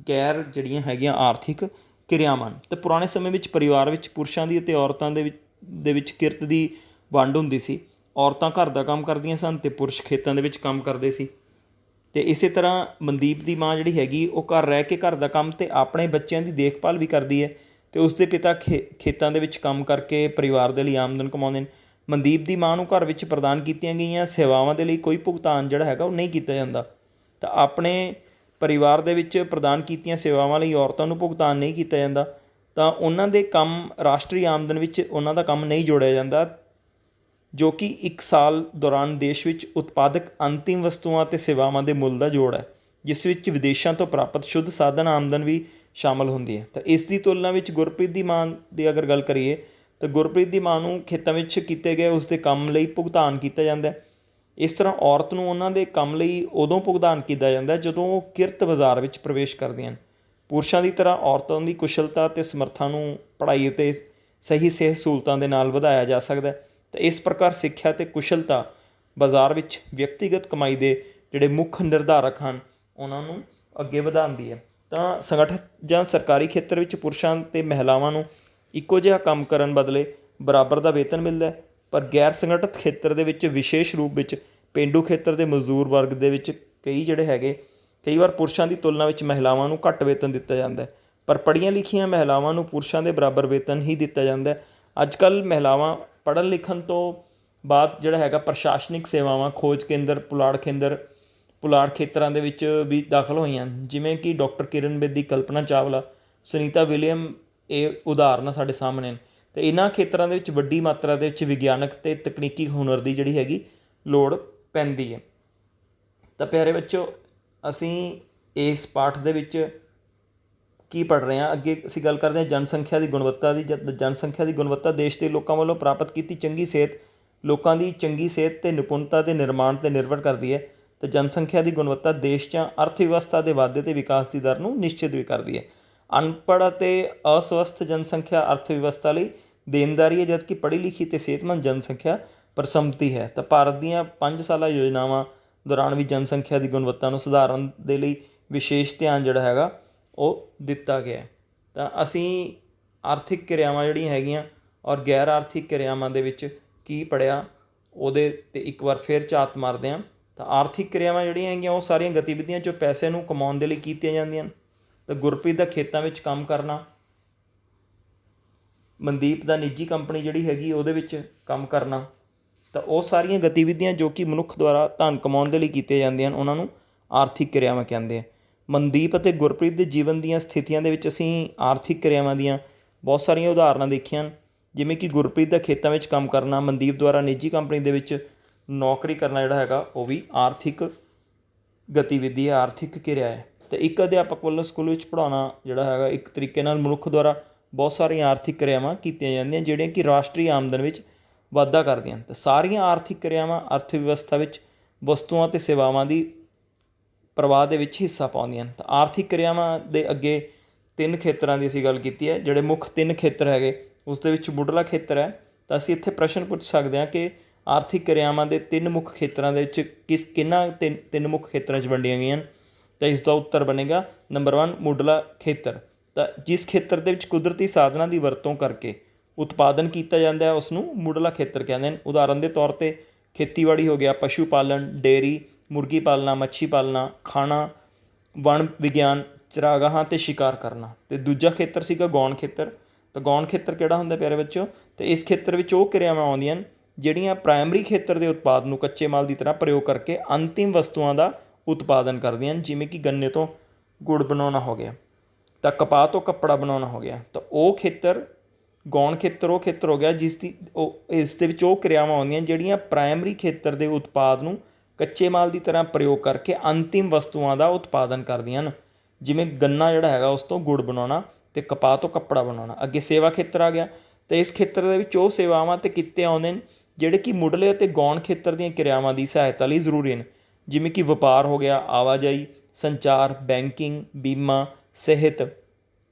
ਗੈਰ ਜਿਹੜੀਆਂ ਹੈਗੀਆਂ ਆਰਥਿਕ ਕਿਰਿਆਵਾਂ। ਅਤੇ ਪੁਰਾਣੇ ਸਮੇਂ ਵਿੱਚ ਪਰਿਵਾਰ ਵਿੱਚ ਪੁਰਸ਼ਾਂ ਦੀ ਅਤੇ ਔਰਤਾਂ ਦੇ ਵਿੱਚ ਕਿਰਤ ਦੀ ਵੰਡ ਹੁੰਦੀ ਸੀ। ਔਰਤਾਂ ਘਰ ਦਾ ਕੰਮ ਕਰਦੀਆਂ ਸਨ ਅਤੇ ਪੁਰਸ਼ ਖੇਤਾਂ ਦੇ ਵਿੱਚ ਕੰਮ ਕਰਦੇ ਸੀ। ਅਤੇ ਇਸੇ ਤਰ੍ਹਾਂ ਮਨਦੀਪ ਦੀ ਮਾਂ ਜਿਹੜੀ ਹੈਗੀ ਉਹ ਘਰ ਰਹਿ ਕੇ ਘਰ ਦਾ ਕੰਮ ਅਤੇ ਆਪਣੇ ਬੱਚਿਆਂ ਦੀ ਦੇਖਭਾਲ ਵੀ ਕਰਦੀ ਹੈ, ਅਤੇ ਉਸਦੇ ਪਿਤਾ ਖੇਤਾਂ ਦੇ ਵਿੱਚ ਕੰਮ ਕਰਕੇ ਪਰਿਵਾਰ ਦੇ ਲਈ ਆਮਦਨ ਕਮਾਉਂਦੇ ਨੇ। ਮਨਦੀਪ ਦੀ ਮਾਂ ਨੂੰ ਘਰ ਵਿੱਚ ਪ੍ਰਦਾਨ ਕੀਤੀਆਂ ਗਈਆਂ ਸੇਵਾਵਾਂ ਦੇ ਲਈ ਕੋਈ ਭੁਗਤਾਨ ਜਿਹੜਾ ਹੈਗਾ ਉਹ ਨਹੀਂ ਕੀਤਾ ਜਾਂਦਾ। ਤਾਂ ਆਪਣੇ ਪਰਿਵਾਰ ਦੇ ਵਿੱਚ ਪ੍ਰਦਾਨ ਕੀਤੀਆਂ ਸੇਵਾਵਾਂ ਲਈ ਔਰਤਾਂ ਨੂੰ ਭੁਗਤਾਨ ਨਹੀਂ ਕੀਤਾ ਜਾਂਦਾ, ਤਾਂ ਉਹਨਾਂ ਦੇ ਕੰਮ ਰਾਸ਼ਟਰੀ ਆਮਦਨ ਵਿੱਚ ਉਹਨਾਂ ਦਾ ਕੰਮ ਨਹੀਂ ਜੋੜਿਆ ਜਾਂਦਾ, ਜੋ ਕਿ ਇੱਕ ਸਾਲ ਦੌਰਾਨ ਦੇਸ਼ ਵਿੱਚ ਉਤਪਾਦਕ ਅੰਤਿਮ ਵਸਤੂਆਂ ਅਤੇ ਸੇਵਾਵਾਂ ਦੇ ਮੁੱਲ ਦਾ ਜੋੜ ਹੈ, ਜਿਸ ਵਿੱਚ ਵਿਦੇਸ਼ਾਂ ਤੋਂ ਪ੍ਰਾਪਤ ਸ਼ੁੱਧ ਸਾਧਨ ਆਮਦਨ ਵੀ ਸ਼ਾਮਲ ਹੁੰਦੀ ਹੈ। ਤਾਂ ਇਸ ਦੀ ਤੁਲਨਾ ਵਿੱਚ ਗੁਰਪ੍ਰੀਤ ਦੀ ਮਾਂ ਦੀ ਅਗਰ ਗੱਲ ਕਰੀਏ ਤਾਂ ਗੁਰਪ੍ਰੀਤ ਦੀ ਮਾਂ ਨੂੰ ਖੇਤਾਂ ਵਿੱਚ ਕੀਤੇ ਗਏ ਉਸਦੇ ਕੰਮ ਲਈ ਭੁਗਤਾਨ ਕੀਤਾ ਜਾਂਦਾ ਹੈ। ਇਸ ਤਰ੍ਹਾਂ ਔਰਤ ਨੂੰ ਉਹਨਾਂ ਦੇ ਕੰਮ ਲਈ ਉਦੋਂ ਭੁਗਤਾਨ ਕੀਤਾ ਜਾਂਦਾ ਜਦੋਂ ਉਹ ਕਿਰਤ ਬਾਜ਼ਾਰ ਵਿੱਚ ਪ੍ਰਵੇਸ਼ ਕਰਦੀਆਂ ਹਨ। ਪੁਰਸ਼ਾਂ ਦੀ ਤਰ੍ਹਾਂ ਔਰਤਾਂ ਦੀ ਕੁਸ਼ਲਤਾ ਅਤੇ ਸਮਰੱਥਾ ਨੂੰ ਪੜ੍ਹਾਈ ਅਤੇ ਸਹੀ ਸਿਹਤ ਸਹੂਲਤਾਂ ਦੇ ਨਾਲ ਵਧਾਇਆ ਜਾ ਸਕਦਾ ਹੈ। ਤਾਂ ਇਸ ਪ੍ਰਕਾਰ ਸਿੱਖਿਆ ਅਤੇ ਕੁਸ਼ਲਤਾ ਬਾਜ਼ਾਰ ਵਿੱਚ ਵਿਅਕਤੀਗਤ ਕਮਾਈ ਦੇ ਜਿਹੜੇ ਮੁੱਖ ਨਿਰਧਾਰਕ ਹਨ ਉਹਨਾਂ ਨੂੰ ਅੱਗੇ ਵਧਾਉਂਦੀ ਹੈ। ਤਾਂ ਸੰਗਠਿਤ ਜਾਂ ਸਰਕਾਰੀ ਖੇਤਰ ਵਿੱਚ ਪੁਰਸ਼ਾਂ ਅਤੇ ਮਹਿਲਾਵਾਂ ਨੂੰ ਇੱਕੋ ਜਿਹਾ ਕੰਮ ਕਰਨ ਬਦਲੇ ਬਰਾਬਰ ਦਾ ਵੇਤਨ ਮਿਲਦਾ ਹੈ, ਪਰ ਗੈਰ ਸੰਗਠਿਤ ਖੇਤਰ ਦੇ ਵਿੱਚ ਵਿਸ਼ੇਸ਼ ਰੂਪ ਵਿੱਚ ਪੇਂਡੂ ਖੇਤਰ ਦੇ ਮਜ਼ਦੂਰ ਵਰਗ ਦੇ ਵਿੱਚ ਕਈ ਵਾਰ ਪੁਰਸ਼ਾਂ ਦੀ ਤੁਲਨਾ ਵਿੱਚ ਮਹਿਲਾਵਾਂ ਨੂੰ ਘੱਟ ਵੇਤਨ ਦਿੱਤਾ ਜਾਂਦਾ ਹੈ, ਪਰ ਪੜ੍ਹੀਆਂ ਲਿਖੀਆਂ ਮਹਿਲਾਵਾਂ ਨੂੰ ਪੁਰਸ਼ਾਂ ਦੇ ਬਰਾਬਰ ਵੇਤਨ ਹੀ ਦਿੱਤਾ ਜਾਂਦਾ ਹੈ। ਅੱਜ ਕੱਲ੍ਹ ਮਹਿਲਾਵਾਂ ਪੜ੍ਹਨ ਲਿਖਣ ਤੋਂ ਬਾਅਦ ਜਿਹੜਾ ਹੈਗਾ ਪ੍ਰਸ਼ਾਸਨਿਕ ਸੇਵਾਵਾਂ, ਖੋਜ ਕੇਂਦਰ, ਪੁਲਾੜ ਕੇਂਦਰ, ਪੁਲਾੜ ਖੇਤਰਾਂ ਦੇ ਵਿੱਚ ਵੀ ਦਾਖਲ ਹੋਈਆਂ ਹਨ, ਜਿਵੇਂ ਕਿ ਡਾਕਟਰ ਕਿਰਨ ਬੇਦੀ, ਕਲਪਨਾ ਚਾਵਲਾ, ਸੁਨੀਤਾ ਵਿਲੀਅਮ, ਇਹ ਉਦਾਹਰਨ ਸਾਡੇ ਸਾਹਮਣੇ ਨੇ। ਅਤੇ ਇਹਨਾਂ ਖੇਤਰਾਂ ਦੇ ਵਿੱਚ ਵੱਡੀ ਮਾਤਰਾ ਦੇ ਵਿੱਚ ਵਿਗਿਆਨਕ ਅਤੇ ਤਕਨੀਕੀ ਹੁਨਰ ਦੀ ਜਿਹੜੀ ਹੈਗੀ ਲੋੜ ਪੈਂਦੀ ਹੈ। ਤਾਂ ਪਿਆਰੇ ਬੱਚੋ, ਅਸੀਂ ਇਸ ਪਾਠ ਦੇ ਵਿੱਚ ਕੀ ਪੜ੍ਹ ਰਹੇ ਹਾਂ, ਅੱਗੇ ਅਸੀਂ ਗੱਲ ਕਰਦੇ ਹਾਂ ਜਨਸੰਖਿਆ ਦੀ ਗੁਣਵੱਤਾ ਦੀ। ਜਨਸੰਖਿਆ ਦੀ ਗੁਣਵੱਤਾ ਦੇਸ਼ ਦੇ ਲੋਕਾਂ ਵੱਲੋਂ ਪ੍ਰਾਪਤ ਕੀਤੀ ਚੰਗੀ ਸਿਹਤ, ਲੋਕਾਂ ਦੀ ਚੰਗੀ ਸਿਹਤ ਅਤੇ ਨਿਪੁੰਨਤਾ ਦੇ ਨਿਰਮਾਣ 'ਤੇ ਨਿਰਭਰ ਕਰਦੀ ਹੈ। ਅਤੇ ਜਨਸੰਖਿਆ ਦੀ ਗੁਣਵੱਤਾ ਦੇਸ਼ ਜਾਂ ਅਰਥ ਵਿਵਸਥਾ ਦੇ ਵਾਧੇ ਅਤੇ ਵਿਕਾਸ ਦੀ ਦਰ ਨੂੰ ਨਿਸ਼ਚਿਤ ਵੀ ਕਰਦੀ ਹੈ। ਅਨਪੜ੍ਹ ਅਤੇ ਅਸਵਸਥ ਜਨਸੰਖਿਆ ਅਰਥ ਵਿਵਸਥਾ ਲਈ ਦੇਣਦਾਰੀ ਹੈ, ਜਦਕਿ ਪੜ੍ਹੀ ਲਿਖੀ ਅਤੇ ਸਿਹਤਮੰਦ ਜਨਸੰਖਿਆ ਪਰਸੰਮਤੀ ਹੈ। ਤਾਂ ਭਾਰਤ ਦੀਆਂ 5 ਸਾਲਾ ਯੋਜਨਾਵਾਂ ਦੌਰਾਨ ਵੀ ਜਨਸੰਖਿਆ ਦੀ ਗੁਣਵੱਤਾ ਨੂੰ ਸੁਧਾਰਨ ਦੇ ਲਈ ਵਿਸ਼ੇਸ਼ ਧਿਆਨ ਜਿਹੜਾ ਹੈਗਾ ਉਹ ਦਿੱਤਾ ਗਿਆ। ਤਾਂ ਅਸੀਂ ਆਰਥਿਕ ਕਿਰਿਆਵਾਂ ਜਿਹੜੀਆਂ ਹੈਗੀਆਂ ਔਰ ਗੈਰ ਆਰਥਿਕ ਕਿਰਿਆਵਾਂ ਦੇ ਵਿੱਚ ਕੀ ਪੜ੍ਹਿਆ, ਉਹਦੇ 'ਤੇ ਇੱਕ ਵਾਰ ਫਿਰ ਝਾਤ ਮਾਰਦੇ ਹਾਂ। ਤਾਂ ਆਰਥਿਕ ਕਿਰਿਆਵਾਂ ਜਿਹੜੀਆਂ ਹੈਗੀਆਂ ਉਹ ਸਾਰੀਆਂ ਗਤੀਵਿਧੀਆਂ ਜੋ ਪੈਸੇ ਨੂੰ ਕਮਾਉਣ ਦੇ ਲਈ ਕੀਤੀਆਂ ਜਾਂਦੀਆਂ ਹਨ। ਤਾਂ ਗੁਰਪ੍ਰੀਤ ਦਾ ਖੇਤਾਂ ਵਿੱਚ ਕੰਮ ਕਰਨਾ, ਮਨਦੀਪ ਦਾ ਨਿੱਜੀ ਕੰਪਨੀ ਜਿਹੜੀ ਹੈਗੀ ਉਹਦੇ ਵਿੱਚ ਕੰਮ ਕਰਨਾ, ਤਾਂ ਉਹ ਸਾਰੀਆਂ ਗਤੀਵਿਧੀਆਂ ਜੋ ਕਿ ਮਨੁੱਖ ਦੁਆਰਾ ਧਨ ਕਮਾਉਣ ਦੇ ਲਈ ਕੀਤੀਆਂ ਜਾਂਦੀਆਂ ਹਨ, ਉਹਨਾਂ ਨੂੰ ਆਰਥਿਕ ਕਿਰਿਆਵਾਂ ਕਹਿੰਦੇ ਆ। ਮਨਦੀਪ ਅਤੇ ਗੁਰਪ੍ਰੀਤ ਦੇ ਜੀਵਨ ਦੀਆਂ ਸਥਿਤੀਆਂ ਦੇ ਵਿੱਚ ਅਸੀਂ ਆਰਥਿਕ ਕਿਰਿਆਵਾਂ ਦੀਆਂ ਬਹੁਤ ਸਾਰੀਆਂ ਉਦਾਹਰਨਾਂ ਦੇਖੀਆਂ ਹਨ, ਜਿਵੇਂ ਕਿ ਗੁਰਪ੍ਰੀਤ ਦਾ ਖੇਤਾਂ ਵਿੱਚ ਕੰਮ ਕਰਨਾ, ਮਨਦੀਪ ਦੁਆਰਾ ਨਿੱਜੀ ਕੰਪਨੀ ਦੇ ਵਿੱਚ ਨੌਕਰੀ ਕਰਨਾ ਜਿਹੜਾ ਹੈਗਾ ਉਹ ਵੀ ਆਰਥਿਕ ਗਤੀਵਿਧੀ ਹੈ, ਆਰਥਿਕ ਕਿਰਿਆ ਹੈ। ਅਤੇ ਇੱਕ ਅਧਿਆਪਕ ਵੱਲੋਂ ਸਕੂਲ ਵਿੱਚ ਪੜ੍ਹਾਉਣਾ ਜਿਹੜਾ ਹੈਗਾ ਇੱਕ ਤਰੀਕੇ ਨਾਲ ਮਨੁੱਖ ਦੁਆਰਾ ਬਹੁਤ ਸਾਰੀਆਂ ਆਰਥਿਕ ਕਿਰਿਆਵਾਂ ਕੀਤੀਆਂ ਜਾਂਦੀਆਂ ਜਿਹੜੀਆਂ ਕਿ ਰਾਸ਼ਟਰੀ ਆਮਦਨ ਵਿੱਚ ਵਾਧਾ ਕਰਦੀਆਂ ਹਨ। ਅਤੇ ਸਾਰੀਆਂ ਆਰਥਿਕ ਕਿਰਿਆਵਾਂ ਅਰਥ ਵਿਵਸਥਾ ਵਿੱਚ ਵਸਤੂਆਂ ਅਤੇ ਸੇਵਾਵਾਂ ਦੀ ਪ੍ਰਵਾਹ ਦੇ ਵਿੱਚ ਹਿੱਸਾ ਪਾਉਂਦੀਆਂ ਹਨ। ਤਾਂ ਆਰਥਿਕ ਕਿਰਿਆਵਾਂ ਦੇ ਅੱਗੇ 3 ਖੇਤਰਾਂ ਦੀ ਅਸੀਂ ਗੱਲ ਕੀਤੀ ਹੈ। ਜਿਹੜੇ ਮੁੱਖ 3 ਖੇਤਰ ਹੈਗੇ ਉਸ ਦੇ ਵਿੱਚ ਮੁੱਢਲਾ ਖੇਤਰ ਹੈ। ਤਾਂ ਅਸੀਂ ਇੱਥੇ ਪ੍ਰਸ਼ਨ ਪੁੱਛ ਸਕਦੇ ਹਾਂ ਕਿ ਆਰਥਿਕ ਕਿਰਿਆਵਾਂ ਦੇ 3 ਮੁੱਖ ਖੇਤਰਾਂ ਦੇ ਵਿੱਚ ਕਿਹਨਾਂ 3 ਮੁੱਖ ਖੇਤਰਾਂ 'ਚ ਵੰਡੀਆਂ ਗਈਆਂ ਹਨ। ਤਾਂ ਇਸ ਦਾ ਉੱਤਰ ਬਣੇਗਾ ਨੰਬਰ 1 ਮੁੱਢਲਾ ਖੇਤਰ। ਤਾਂ ਜਿਸ ਖੇਤਰ ਦੇ ਵਿੱਚ ਕੁਦਰਤੀ ਸਾਧਨਾਂ ਦੀ ਵਰਤੋਂ ਕਰਕੇ ਉਤਪਾਦਨ ਕੀਤਾ ਜਾਂਦਾ ਹੈ ਉਸ ਨੂੰ ਮੁੱਢਲਾ ਖੇਤਰ ਕਹਿੰਦੇ ਹਨ। ਉਦਾਹਰਨ ਦੇ ਤੌਰ 'ਤੇ ਖੇਤੀਬਾੜੀ ਹੋ ਗਿਆ, ਪਸ਼ੂ ਪਾਲਣ, ਡੇਅਰੀ, ਮੁਰਗੀ ਪਾਲਣਾ, ਮੱਛੀ ਪਾਲਣਾ, ਖਾਣਾ, ਵਣ ਵਿਗਿਆਨ, ਚਰਾਗਾਹਾਂ ਅਤੇ ਸ਼ਿਕਾਰ ਕਰਨਾ। ਅਤੇ ਦੂਜਾ ਖੇਤਰ ਸੀਗਾ ਗੌਣ ਖੇਤਰ। ਤਾਂ ਗੌਣ ਖੇਤਰ ਕਿਹੜਾ ਹੁੰਦਾ ਪਿਆਰੇ ਬੱਚਿਓ? ਅਤੇ ਇਸ ਖੇਤਰ ਵਿੱਚ ਉਹ ਕਿਰਿਆਵਾਂ ਆਉਂਦੀਆਂ ਹਨ ਜਿਹੜੀਆਂ ਪ੍ਰਾਇਮਰੀ ਖੇਤਰ ਦੇ ਉਤਪਾਦ ਨੂੰ ਕੱਚੇ ਮਾਲ ਦੀ ਤਰ੍ਹਾਂ ਪ੍ਰਯੋਗ ਕਰਕੇ ਅੰਤਿਮ ਵਸਤੂਆਂ ਦਾ ਉਤਪਾਦਨ ਕਰਦੀਆਂ ਹਨ, ਜਿਵੇਂ ਕਿ ਗੰਨੇ ਤੋਂ ਗੁੜ ਬਣਾਉਣਾ ਹੋ ਗਿਆ, ਤਾਂ ਕਪਾਹ ਤੋਂ ਕੱਪੜਾ ਬਣਾਉਣਾ ਹੋ ਗਿਆ। ਤਾਂ ਉਹ ਖੇਤਰ ਗੌਣ ਖੇਤਰ ਉਹ ਖੇਤਰ ਹੋ ਗਿਆ ਇਸ ਦੇ ਵਿੱਚ ਉਹ ਕਿਰਿਆਵਾਂ ਆਉਂਦੀਆਂ ਜਿਹੜੀਆਂ ਪ੍ਰਾਇਮਰੀ ਖੇਤਰ ਦੇ ਉਤਪਾਦ ਨੂੰ ਕੱਚੇ ਮਾਲ ਦੀ ਤਰ੍ਹਾਂ ਪ੍ਰਯੋਗ ਕਰਕੇ ਅੰਤਿਮ ਵਸਤੂਆਂ ਦਾ ਉਤਪਾਦਨ ਕਰਦੀਆਂ ਹਨ, ਜਿਵੇਂ ਗੰਨਾ ਜਿਹੜਾ ਹੈਗਾ ਉਸ ਤੋਂ ਗੁੜ ਬਣਾਉਣਾ ਅਤੇ ਕਪਾਹ ਤੋਂ ਕੱਪੜਾ ਬਣਾਉਣਾ। ਅੱਗੇ ਸੇਵਾ ਖੇਤਰ ਆ ਗਿਆ। ਅਤੇ ਇਸ ਖੇਤਰ ਦੇ ਵਿੱਚ ਉਹ ਸੇਵਾਵਾਂ ਅਤੇ ਕਿੱਤੇ ਆਉਂਦੇ ਨੇ ਜਿਹੜੇ ਕਿ ਮੁੱਢਲੇ ਅਤੇ ਗੌਣ ਖੇਤਰ ਦੀਆਂ ਕਿਰਿਆਵਾਂ ਦੀ ਸਹਾਇਤਾ ਲਈ ਜ਼ਰੂਰੀ ਹਨ, ਜਿਵੇਂ ਕਿ ਵਪਾਰ ਹੋ ਗਿਆ, ਆਵਾਜਾਈ, ਸੰਚਾਰ, ਬੈਂਕਿੰਗ, ਬੀਮਾ, ਸਿਹਤ,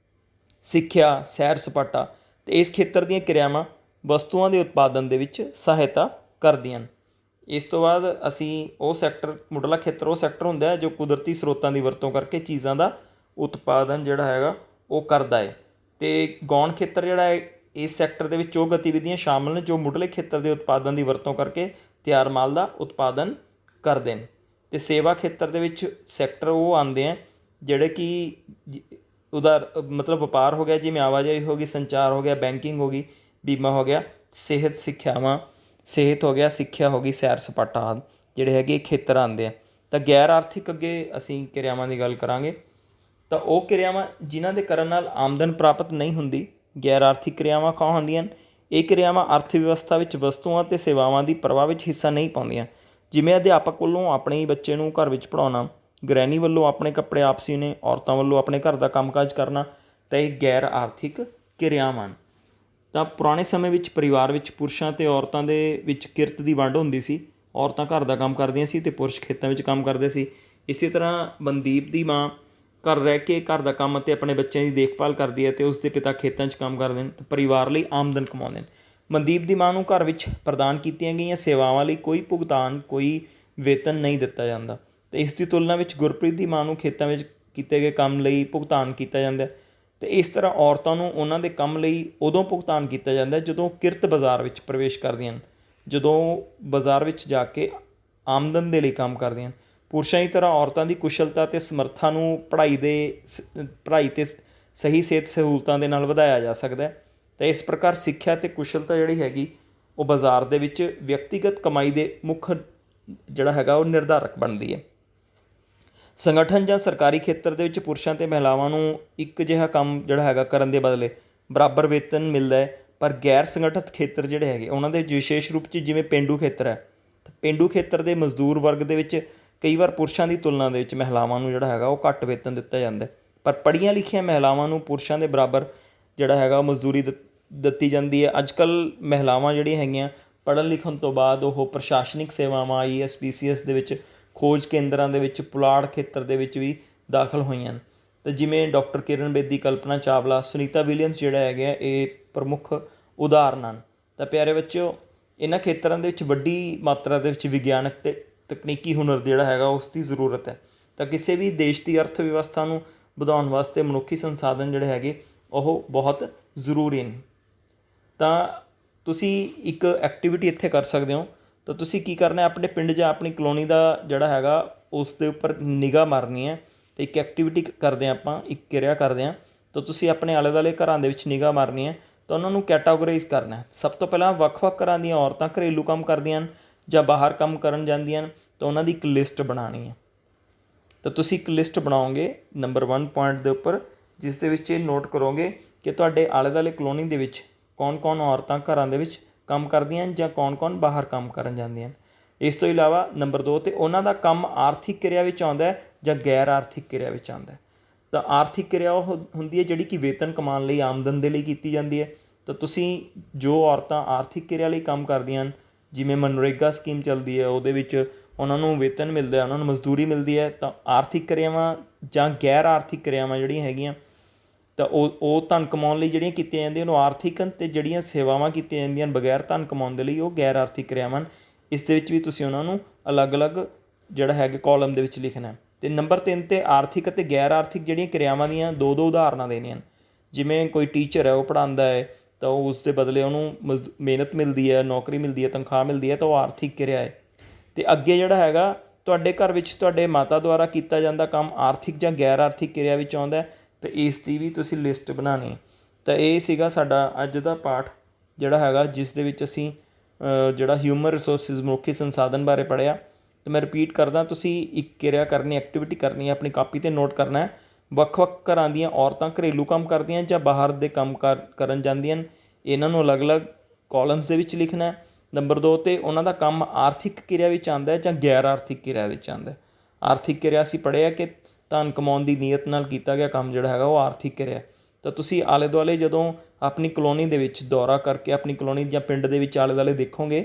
ਸਿੱਖਿਆ, ਸੈਰ ਸਪਾਟਾ। ਅਤੇ ਇਸ ਖੇਤਰ ਦੀਆਂ ਕਿਰਿਆਵਾਂ ਵਸਤੂਆਂ ਦੇ ਉਤਪਾਦਨ ਦੇ ਵਿੱਚ ਸਹਾਇਤਾ ਕਰਦੀਆਂ ਹਨ। ਇਸ ਤੋਂ ਬਾਅਦ ਅਸੀਂ ਉਹ ਸੈਕਟਰ ਮੁੱਢਲਾ ਖੇਤਰ ਉਹ ਸੈਕਟਰ ਹੁੰਦਾ ਹੈ ਜੋ ਕੁਦਰਤੀ ਸਰੋਤਾਂ ਦੀ ਵਰਤੋਂ ਕਰਕੇ ਚੀਜ਼ਾਂ ਦਾ ਉਤਪਾਦਨ ਜਿਹੜਾ ਹੈਗਾ ਉਹ ਕਰਦਾ ਹੈ। ਅਤੇ ਗੌਣ ਖੇਤਰ ਜਿਹੜਾ ਹੈ ਇਸ ਸੈਕਟਰ ਦੇ ਵਿੱਚ ਉਹ ਗਤੀਵਿਧੀਆਂ ਸ਼ਾਮਲ ਨੇ ਜੋ ਮੁੱਢਲੇ ਖੇਤਰ ਦੇ ਉਤਪਾਦਨ ਦੀ ਵਰਤੋਂ ਕਰਕੇ ਤਿਆਰ ਮਾਲ ਦਾ ਉਤਪਾਦਨ ਕਰਦੇ ਨੇ। ਅਤੇ ਸੇਵਾ ਖੇਤਰ ਦੇ ਵਿੱਚ ਸੈਕਟਰ ਉਹ ਆਉਂਦੇ ਹੈ ਜਿਹੜੇ ਕਿ ਮਤਲਬ ਵਪਾਰ ਹੋ ਗਿਆ, ਜਿਵੇਂ ਆਵਾਜਾਈ ਹੋ ਗਈ, ਸੰਚਾਰ ਹੋ ਗਿਆ, ਬੈਂਕਿੰਗ ਹੋ ਗਈ, ਬੀਮਾ ਹੋ ਗਿਆ, ਸਿਹਤ ਹੋ ਗਿਆ, ਸਿੱਖਿਆ ਹੋ ਗਈ, ਸੈਰ ਸਪਾਟਾ ਆਦਿ ਜਿਹੜੇ ਹੈਗੇ ਖੇਤਰ ਆਉਂਦੇ ਆ। ਤਾਂ ਗੈਰ ਆਰਥਿਕ ਅੱਗੇ ਅਸੀਂ ਕਿਰਿਆਵਾਂ ਦੀ ਗੱਲ ਕਰਾਂਗੇ। ਤਾਂ ਉਹ ਕਿਰਿਆਵਾਂ ਜਿਨ੍ਹਾਂ ਦੇ ਕਰਨ ਨਾਲ ਆਮਦਨ ਪ੍ਰਾਪਤ ਨਹੀਂ ਹੁੰਦੀ, ਗੈਰ ਆਰਥਿਕ ਕਿਰਿਆਵਾਂ ਕੌਣ ਹੁੰਦੀਆਂ ਹਨ? ਇਹ ਕਿਰਿਆਵਾਂ ਅਰਥ ਵਿਵਸਥਾ ਵਿੱਚ ਵਸਤੂਆਂ ਅਤੇ ਸੇਵਾਵਾਂ ਦੀ ਪ੍ਰਵਾਹ ਵਿੱਚ ਹਿੱਸਾ ਨਹੀਂ ਪਾਉਂਦੀਆਂ, ਜਿਵੇਂ ਅਧਿਆਪਕ ਵੱਲੋਂ ਆਪਣੇ ਹੀ ਬੱਚੇ ਨੂੰ ਘਰ ਵਿੱਚ ਪੜ੍ਹਾਉਣਾ, ਗ੍ਰਹਿਣੀ ਵੱਲੋਂ ਆਪਣੇ ਕੱਪੜੇ ਆਪ ਸੀਨੇ, ਔਰਤਾਂ ਵੱਲੋਂ ਆਪਣੇ ਘਰ ਦਾ ਕੰਮਕਾਜ ਕਰਨਾ। ਤਾਂ ਇਹ ਗੈਰ ਆਰਥਿਕ ਕਿਰਿਆਵਾਂ ਹਨ। ਤਾਂ ਪੁਰਾਣੇ ਸਮੇਂ ਵਿੱਚ ਪਰਿਵਾਰ ਵਿੱਚ ਪੁਰਸ਼ਾਂ ਅਤੇ ਔਰਤਾਂ ਦੇ ਵਿੱਚ ਕਿਰਤ ਦੀ ਵੰਡ ਹੁੰਦੀ ਸੀ। ਔਰਤਾਂ ਘਰ ਦਾ ਕੰਮ ਕਰਦੀਆਂ ਸੀ ਅਤੇ ਪੁਰਸ਼ ਖੇਤਾਂ ਵਿੱਚ ਕੰਮ ਕਰਦੇ ਸੀ। ਇਸੇ ਤਰ੍ਹਾਂ ਮਨਦੀਪ ਦੀ ਮਾਂ ਘਰ ਰਹਿ ਕੇ ਘਰ ਦਾ ਕੰਮ ਅਤੇ ਆਪਣੇ ਬੱਚਿਆਂ ਦੀ ਦੇਖਭਾਲ ਕਰਦੀ ਹੈ ਅਤੇ ਉਸ ਦੇ ਪਿਤਾ ਖੇਤਾਂ 'ਚ ਕੰਮ ਕਰਦੇ ਨੇ ਅਤੇ ਪਰਿਵਾਰ ਲਈ ਆਮਦਨ ਕਮਾਉਂਦੇ ਨੇ। ਮਨਦੀਪ ਦੀ ਮਾਂ ਨੂੰ ਘਰ ਵਿੱਚ ਪ੍ਰਦਾਨ ਕੀਤੀਆਂ ਗਈਆਂ ਸੇਵਾਵਾਂ ਲਈ ਕੋਈ ਭੁਗਤਾਨ, ਕੋਈ ਵੇਤਨ ਨਹੀਂ ਦਿੱਤਾ ਜਾਂਦਾ। ਅਤੇ ਇਸ ਦੀ ਤੁਲਨਾ ਵਿੱਚ ਗੁਰਪ੍ਰੀਤ ਦੀ ਮਾਂ ਨੂੰ ਖੇਤਾਂ ਵਿੱਚ ਕੀਤੇ ਗਏ ਕੰਮ ਲਈ ਭੁਗਤਾਨ ਕੀਤਾ ਜਾਂਦਾ। ਅਤੇ ਇਸ ਤਰ੍ਹਾਂ ਔਰਤਾਂ ਨੂੰ ਉਹਨਾਂ ਦੇ ਕੰਮ ਲਈ ਉਦੋਂ ਭੁਗਤਾਨ ਕੀਤਾ ਜਾਂਦਾ ਜਦੋਂ ਕਿਰਤ ਬਾਜ਼ਾਰ ਵਿੱਚ ਪ੍ਰਵੇਸ਼ ਕਰਦੀਆਂ ਹਨ, ਜਦੋਂ ਬਾਜ਼ਾਰ ਵਿੱਚ ਜਾ ਕੇ ਆਮਦਨ ਦੇ ਲਈ ਕੰਮ ਕਰਦੀਆਂ ਹਨ। ਪੁਰਸ਼ਾਂ ਦੀ ਤਰ੍ਹਾਂ ਔਰਤਾਂ ਦੀ ਕੁਸ਼ਲਤਾ ਅਤੇ ਸਮਰੱਥਾ ਨੂੰ ਪੜ੍ਹਾਈ 'ਤੇ ਸਹੀ ਸਿਹਤ ਸਹੂਲਤਾਂ ਦੇ ਨਾਲ ਵਧਾਇਆ ਜਾ ਸਕਦਾ। ਤਾਂ ਇਸ ਪ੍ਰਕਾਰ ਸਿੱਖਿਆ ਅਤੇ ਕੁਸ਼ਲਤਾ ਜਿਹੜੀ ਹੈਗੀ ਉਹ ਬਾਜ਼ਾਰ ਦੇ ਵਿੱਚ ਵਿਅਕਤੀਗਤ ਕਮਾਈ ਦੇ ਮੁੱਖ ਜਿਹੜਾ ਹੈਗਾ ਉਹ ਨਿਰਧਾਰਕ ਬਣਦੀ ਹੈ। ਸੰਗਠਨ ਜਾਂ ਸਰਕਾਰੀ ਖੇਤਰ ਦੇ ਵਿੱਚ ਪੁਰਸ਼ਾਂ ਅਤੇ ਮਹਿਲਾਵਾਂ ਨੂੰ ਇੱਕ ਜਿਹਾ ਕੰਮ ਜਿਹੜਾ ਹੈਗਾ ਕਰਨ ਦੇ ਬਦਲੇ ਬਰਾਬਰ ਵੇਤਨ ਮਿਲਦਾ ਹੈ, ਪਰ ਗੈਰ ਸੰਗਠਿਤ ਖੇਤਰ ਜਿਹੜੇ ਹੈਗੇ ਉਹਨਾਂ ਦੇ ਵਿਸ਼ੇਸ਼ ਰੂਪ 'ਚ ਜਿਵੇਂ ਪੇਂਡੂ ਖੇਤਰ ਹੈ, ਤਾਂ ਪੇਂਡੂ ਖੇਤਰ ਦੇ ਮਜ਼ਦੂਰ ਵਰਗ ਦੇ ਵਿੱਚ ਕਈ ਵਾਰ ਪੁਰਸ਼ਾਂ ਦੀ ਤੁਲਨਾ ਦੇ ਵਿੱਚ ਮਹਿਲਾਵਾਂ ਨੂੰ ਜਿਹੜਾ ਹੈਗਾ ਉਹ ਘੱਟ ਵੇਤਨ ਦਿੱਤਾ ਜਾਂਦਾ, ਪਰ ਪੜ੍ਹੀਆਂ ਲਿਖੀਆਂ ਮਹਿਲਾਵਾਂ ਨੂੰ ਪੁਰਸ਼ਾਂ ਦੇ ਬਰਾਬਰ ਜਿਹੜਾ ਹੈਗਾ ਉਹ ਮਜ਼ਦੂਰੀ ਦਿੱਤੀ ਜਾਂਦੀ ਹੈ। ਅੱਜ ਕੱਲ੍ਹ ਮਹਿਲਾਵਾਂ ਜਿਹੜੀਆਂ ਹੈਗੀਆਂ ਪੜ੍ਹਨ ਲਿਖਣ ਤੋਂ ਬਾਅਦ ਉਹ ਪ੍ਰਸ਼ਾਸਨਿਕ ਸੇਵਾਵਾਂ IAS PCS ਦੇ ਵਿੱਚ, ਖੋਜ ਕੇਂਦਰਾਂ ਦੇ ਵਿੱਚ, ਪੁਲਾੜ ਖੇਤਰ ਦੇ ਵਿੱਚ ਵੀ ਦਾਖਲ ਹੋਈਆਂ ਹਨ। ਅਤੇ ਜਿਵੇਂ ਡਾਕਟਰ ਕਿਰਨ ਬੇਦੀ, ਕਲਪਨਾ ਚਾਵਲਾ, ਸੁਨੀਤਾ ਵਿਲੀਅਮਸ ਜਿਹੜਾ ਹੈਗੇ ਆ ਇਹ ਪ੍ਰਮੁੱਖ ਉਦਾਹਰਨ ਹਨ। ਤਾਂ ਪਿਆਰੇ ਬੱਚਿਓ, ਇਹਨਾਂ ਖੇਤਰਾਂ ਦੇ ਵਿੱਚ ਵੱਡੀ ਮਾਤਰਾ ਦੇ ਵਿੱਚ ਵਿਗਿਆਨਕ ਅਤੇ ਤਕਨੀਕੀ ਹੁਨਰ ਜਿਹੜਾ ਹੈਗਾ ਉਸ ਦੀ ਜ਼ਰੂਰਤ ਹੈ। ਤਾਂ ਕਿਸੇ ਵੀ ਦੇਸ਼ ਦੀ ਅਰਥ ਵਿਵਸਥਾ ਨੂੰ ਵਧਾਉਣ ਵਾਸਤੇ ਮਨੁੱਖੀ ਸੰਸਾਧਨ ਜਿਹੜੇ ਹੈਗੇ ਉਹ ਬਹੁਤ ਜ਼ਰੂਰੀ ਨੇ। ਤਾਂ ਤੁਸੀਂ ਇੱਕ ਐਕਟੀਵਿਟੀ ਇੱਥੇ ਕਰ ਸਕਦੇ ਹੋ। ਤਾਂ ਤੁਸੀਂ ਕੀ ਕਰਨਾ, ਆਪਣੇ ਪਿੰਡ ਜਾਂ ਆਪਣੀ ਕਲੋਨੀ ਦਾ ਜਿਹੜਾ ਹੈਗਾ ਉਸ ਦੇ ਉੱਪਰ ਨਿਗਾਹ ਮਾਰਨੀ ਹੈ। ਅਤੇ ਇੱਕ ਐਕਟੀਵਿਟੀ ਕਰਦੇ ਹਾਂ ਆਪਾਂ, ਇੱਕ ਕਿਰਿਆ ਕਰਦੇ ਹਾਂ। ਤਾਂ ਤੁਸੀਂ ਆਪਣੇ ਆਲੇ ਦੁਆਲੇ ਘਰਾਂ ਦੇ ਵਿੱਚ ਨਿਗਾਹ ਮਾਰਨੀ ਹੈ, ਤਾਂ ਉਹਨਾਂ ਨੂੰ ਕੈਟਾਗੋਰਾਈਜ਼ ਕਰਨਾ। ਸਭ ਤੋਂ ਪਹਿਲਾਂ ਵੱਖ-ਵੱਖ ਘਰਾਂ ਦੀਆਂ ਔਰਤਾਂ ਘਰੇਲੂ ਕੰਮ ਕਰਦੀਆਂ ਹਨ ਜਾਂ ਬਾਹਰ ਕੰਮ ਕਰਨ ਜਾਂਦੀਆਂ ਹਨ, ਤਾਂ ਉਹਨਾਂ ਦੀ ਇੱਕ ਲਿਸਟ ਬਣਾਉਣੀ ਹੈ। ਤਾਂ ਤੁਸੀਂ ਇੱਕ ਲਿਸਟ ਬਣਾਓਗੇ ਨੰਬਰ 1 ਪੁਆਇੰਟ ਦੇ ਉੱਪਰ, ਜਿਸ ਦੇ ਵਿੱਚ ਇਹ ਨੋਟ ਕਰੋਗੇ ਕਿ ਤੁਹਾਡੇ ਆਲੇ ਦੁਆਲੇ ਕਲੋਨੀ ਦੇ ਵਿੱਚ ਕੌਣ-ਕੌਣ ਔਰਤਾਂ ਘਰਾਂ ਦੇ ਵਿੱਚ ਕੰਮ ਕਰਦੀਆਂ ਹਨ ਜਾਂ ਕੌਣ-ਕੌਣ ਬਾਹਰ ਕੰਮ ਕਰਨ ਜਾਂਦੀਆਂ ਹਨ। ਇਸ ਤੋਂ ਇਲਾਵਾ ਨੰਬਰ 2 'ਤੇ ਉਹਨਾਂ ਦਾ ਕੰਮ ਆਰਥਿਕ ਕਿਰਿਆ ਵਿੱਚ ਆਉਂਦਾ ਜਾਂ ਗੈਰ ਆਰਥਿਕ ਕਿਰਿਆ ਵਿੱਚ ਆਉਂਦਾ। ਤਾਂ ਆਰਥਿਕ ਕਿਰਿਆ ਉਹ ਹੁੰਦੀ ਹੈ ਜਿਹੜੀ ਕਿ ਵੇਤਨ ਕਮਾਉਣ ਲਈ, ਆਮਦਨ ਦੇ ਲਈ ਕੀਤੀ ਜਾਂਦੀ ਹੈ। ਤਾਂ ਤੁਸੀਂ ਜੋ ਔਰਤਾਂ ਆਰਥਿਕ ਕਿਰਿਆ ਲਈ ਕੰਮ ਕਰਦੀਆਂ ਹਨ, ਜਿਵੇਂ ਮਨਰੇਗਾ ਸਕੀਮ ਚੱਲਦੀ ਹੈ, ਉਹਦੇ ਵਿੱਚ ਉਹਨਾਂ ਨੂੰ ਵੇਤਨ ਮਿਲਦਾ, ਉਹਨਾਂ ਨੂੰ ਮਜ਼ਦੂਰੀ ਮਿਲਦੀ ਹੈ। ਤਾਂ ਆਰਥਿਕ ਕਿਰਿਆਵਾਂ ਜਾਂ ਗੈਰ ਆਰਥਿਕ ਕਿਰਿਆਵਾਂ ਜਿਹੜੀਆਂ ਹੈਗੀਆਂ, ਤਾਂ ਉਹ ਧਨ ਕਮਾਉਣ ਲਈ ਜਿਹੜੀਆਂ ਕੀਤੀਆਂ ਜਾਂਦੀਆਂ ਉਹਨੂੰ ਆਰਥਿਕ ਹਨ, ਅਤੇ ਜਿਹੜੀਆਂ ਸੇਵਾਵਾਂ ਕੀਤੀਆਂ ਜਾਂਦੀਆਂ ਬਗੈਰ ਧਨ ਕਮਾਉਣ ਦੇ ਲਈ ਉਹ ਗੈਰ ਆਰਥਿਕ ਕਿਰਿਆਵਾਂ ਹਨ। ਇਸ ਦੇ ਵਿੱਚ ਵੀ ਤੁਸੀਂ ਉਹਨਾਂ ਨੂੰ ਅਲੱਗ-ਅਲੱਗ ਜਿਹੜਾ ਹੈਗਾ ਕਾਲਮ ਦੇ ਵਿੱਚ ਲਿਖਣਾ। ਅਤੇ ਨੰਬਰ 3 'ਤੇ ਆਰਥਿਕ ਅਤੇ ਗੈਰ ਆਰਥਿਕ ਜਿਹੜੀਆਂ ਕਿਰਿਆਵਾਂ ਦੀਆਂ ਦੋ ਉਦਾਹਰਨਾਂ ਦੇਣੀਆਂ ਹਨ। ਜਿਵੇਂ ਕੋਈ ਟੀਚਰ ਹੈ, ਉਹ ਪੜ੍ਹਾਉਂਦਾ ਹੈ, ਤਾਂ ਉਸ ਦੇ ਬਦਲੇ ਉਹਨੂੰ ਮਿਹਨਤ ਮਿਲਦੀ ਹੈ, ਨੌਕਰੀ ਮਿਲਦੀ ਹੈ, ਤਨਖਾਹ ਮਿਲਦੀ ਹੈ, ਤਾਂ ਉਹ ਆਰਥਿਕ ਕਿਰਿਆ ਹੈ। ਅਤੇ ਅੱਗੇ ਜਿਹੜਾ ਹੈਗਾ ਤੁਹਾਡੇ ਘਰ ਵਿੱਚ ਤੁਹਾਡੇ ਮਾਤਾ ਦੁਆਰਾ ਕੀਤਾ ਜਾਂਦਾ ਕੰਮ ਆਰਥਿਕ ਜਾਂ ਗੈਰ ਆਰਥਿਕ ਕਿਰਿਆ ਵਿੱਚ ਆਉਂਦਾ, ਅਤੇ ਇਸ ਦੀ ਵੀ ਤੁਸੀਂ ਲਿਸਟ ਬਣਾਉਣੀ ਹੈ। ਤਾਂ ਇਹ ਸੀਗਾ ਸਾਡਾ ਅੱਜ ਦਾ ਪਾਠ ਜਿਹੜਾ ਹੈਗਾ, ਜਿਸ ਦੇ ਵਿੱਚ ਅਸੀਂ ਜਿਹੜਾ ਹਿਊਮਨ ਰਿਸੋਰਸਿਸ ਮਨੁੱਖੀ ਸੰਸਾਧਨ ਬਾਰੇ ਪੜ੍ਹਿਆ। ਅਤੇ ਮੈਂ ਰਿਪੀਟ ਕਰਦਾ, ਤੁਸੀਂ ਇੱਕ ਕਿਰਿਆ ਕਰਨੀ, ਐਕਟੀਵਿਟੀ ਕਰਨੀ ਹੈ, ਆਪਣੀ ਕਾਪੀ 'ਤੇ ਨੋਟ ਕਰਨਾ ਹੈ। ਵੱਖ-ਵੱਖ ਘਰਾਂ ਦੀਆਂ ਔਰਤਾਂ ਘਰੇਲੂ ਕੰਮ ਕਰਦੀਆਂ ਜਾਂ ਬਾਹਰ ਦੇ ਕੰਮ ਕਰਨ ਜਾਂਦੀਆਂ ਹਨ, ਇਹਨਾਂ ਨੂੰ ਅਲੱਗ-ਅਲੱਗ ਕਾਲਮਸ ਦੇ ਵਿੱਚ ਲਿਖਣਾ। ਨੰਬਰ 2 'ਤੇ ਉਹਨਾਂ ਦਾ ਕੰਮ ਆਰਥਿਕ ਕਿਰਿਆ ਵਿੱਚ ਆਉਂਦਾ ਜਾਂ ਗੈਰ ਆਰਥਿਕ ਕਿਰਿਆ ਵਿੱਚ ਆਉਂਦਾ। ਆਰਥਿਕ ਕਿਰਿਆ ਅਸੀਂ ਪੜ੍ਹਿਆ ਕਿ ਧਨ ਕਮਾਉਣ ਦੀ ਨੀਅਤ ਨਾਲ ਕੀਤਾ ਗਿਆ ਕੰਮ ਜਿਹੜਾ ਹੈਗਾ ਉਹ ਆਰਥਿਕ ਕਿਰਿਆ। ਤਾਂ ਤੁਸੀਂ ਆਲੇ ਦੁਆਲੇ ਜਦੋਂ ਆਪਣੀ ਕਲੋਨੀ ਦੇ ਵਿੱਚ ਦੌਰਾ ਕਰਕੇ ਆਪਣੀ ਕਲੋਨੀ ਜਾਂ ਪਿੰਡ ਦੇ ਵਿੱਚ ਆਲੇ ਦੁਆਲੇ ਦੇਖੋਗੇ,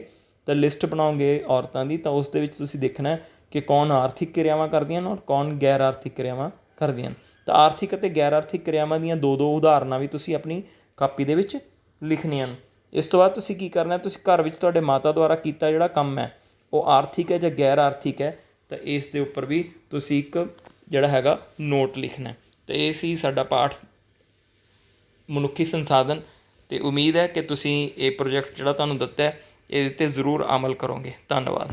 ਤਾਂ ਲਿਸਟ ਬਣਾਓਗੇ ਔਰਤਾਂ ਦੀ, ਤਾਂ ਉਸ ਦੇ ਵਿੱਚ ਤੁਸੀਂ ਦੇਖਣਾ ਕਿ ਕੌਣ ਆਰਥਿਕ ਕਿਰਿਆਵਾਂ ਕਰਦੀਆਂ ਹਨ ਔਰ ਕੌਣ ਗੈਰ ਆਰਥਿਕ ਕਿਰਿਆਵਾਂ ਕਰਦੀਆਂ ਹਨ। ਤਾਂ ਆਰਥਿਕ ਅਤੇ ਗੈਰ ਆਰਥਿਕ ਕਿਰਿਆਵਾਂ ਦੀਆਂ ਦੋ ਉਦਾਹਰਨਾਂ ਵੀ ਤੁਸੀਂ ਆਪਣੀ ਕਾਪੀ ਦੇ ਵਿੱਚ ਲਿਖਣੀਆਂ ਹਨ। ਇਸ ਤੋਂ ਬਾਅਦ ਤੁਸੀਂ ਕੀ ਕਰਨਾ, ਤੁਸੀਂ ਘਰ ਵਿੱਚ ਤੁਹਾਡੇ ਮਾਤਾ ਦੁਆਰਾ ਕੀਤਾ ਜਿਹੜਾ ਕੰਮ ਹੈ ਉਹ ਆਰਥਿਕ ਹੈ ਜਾਂ ਗੈਰ ਆਰਥਿਕ ਹੈ, ਤਾਂ ਇਸ ਦੇ ਉੱਪਰ ਵੀ ਤੁਸੀਂ ਇੱਕ ਜਿਹੜਾ ਹੈਗਾ ਨੋਟ ਲਿਖਣਾ। ਅਤੇ ਇਹ ਸੀ ਸਾਡਾ ਪਾਠ ਮਨੁੱਖੀ ਸੰਸਾਧਨ। ਅਤੇ ਉਮੀਦ ਹੈ ਕਿ ਤੁਸੀਂ ਇਹ ਪ੍ਰੋਜੈਕਟ ਜਿਹੜਾ ਤੁਹਾਨੂੰ ਦਿੱਤਾ ਹੈ ਇਹਦੇ 'ਤੇ ਜ਼ਰੂਰ ਅਮਲ ਕਰੋਗੇ। ਧੰਨਵਾਦ।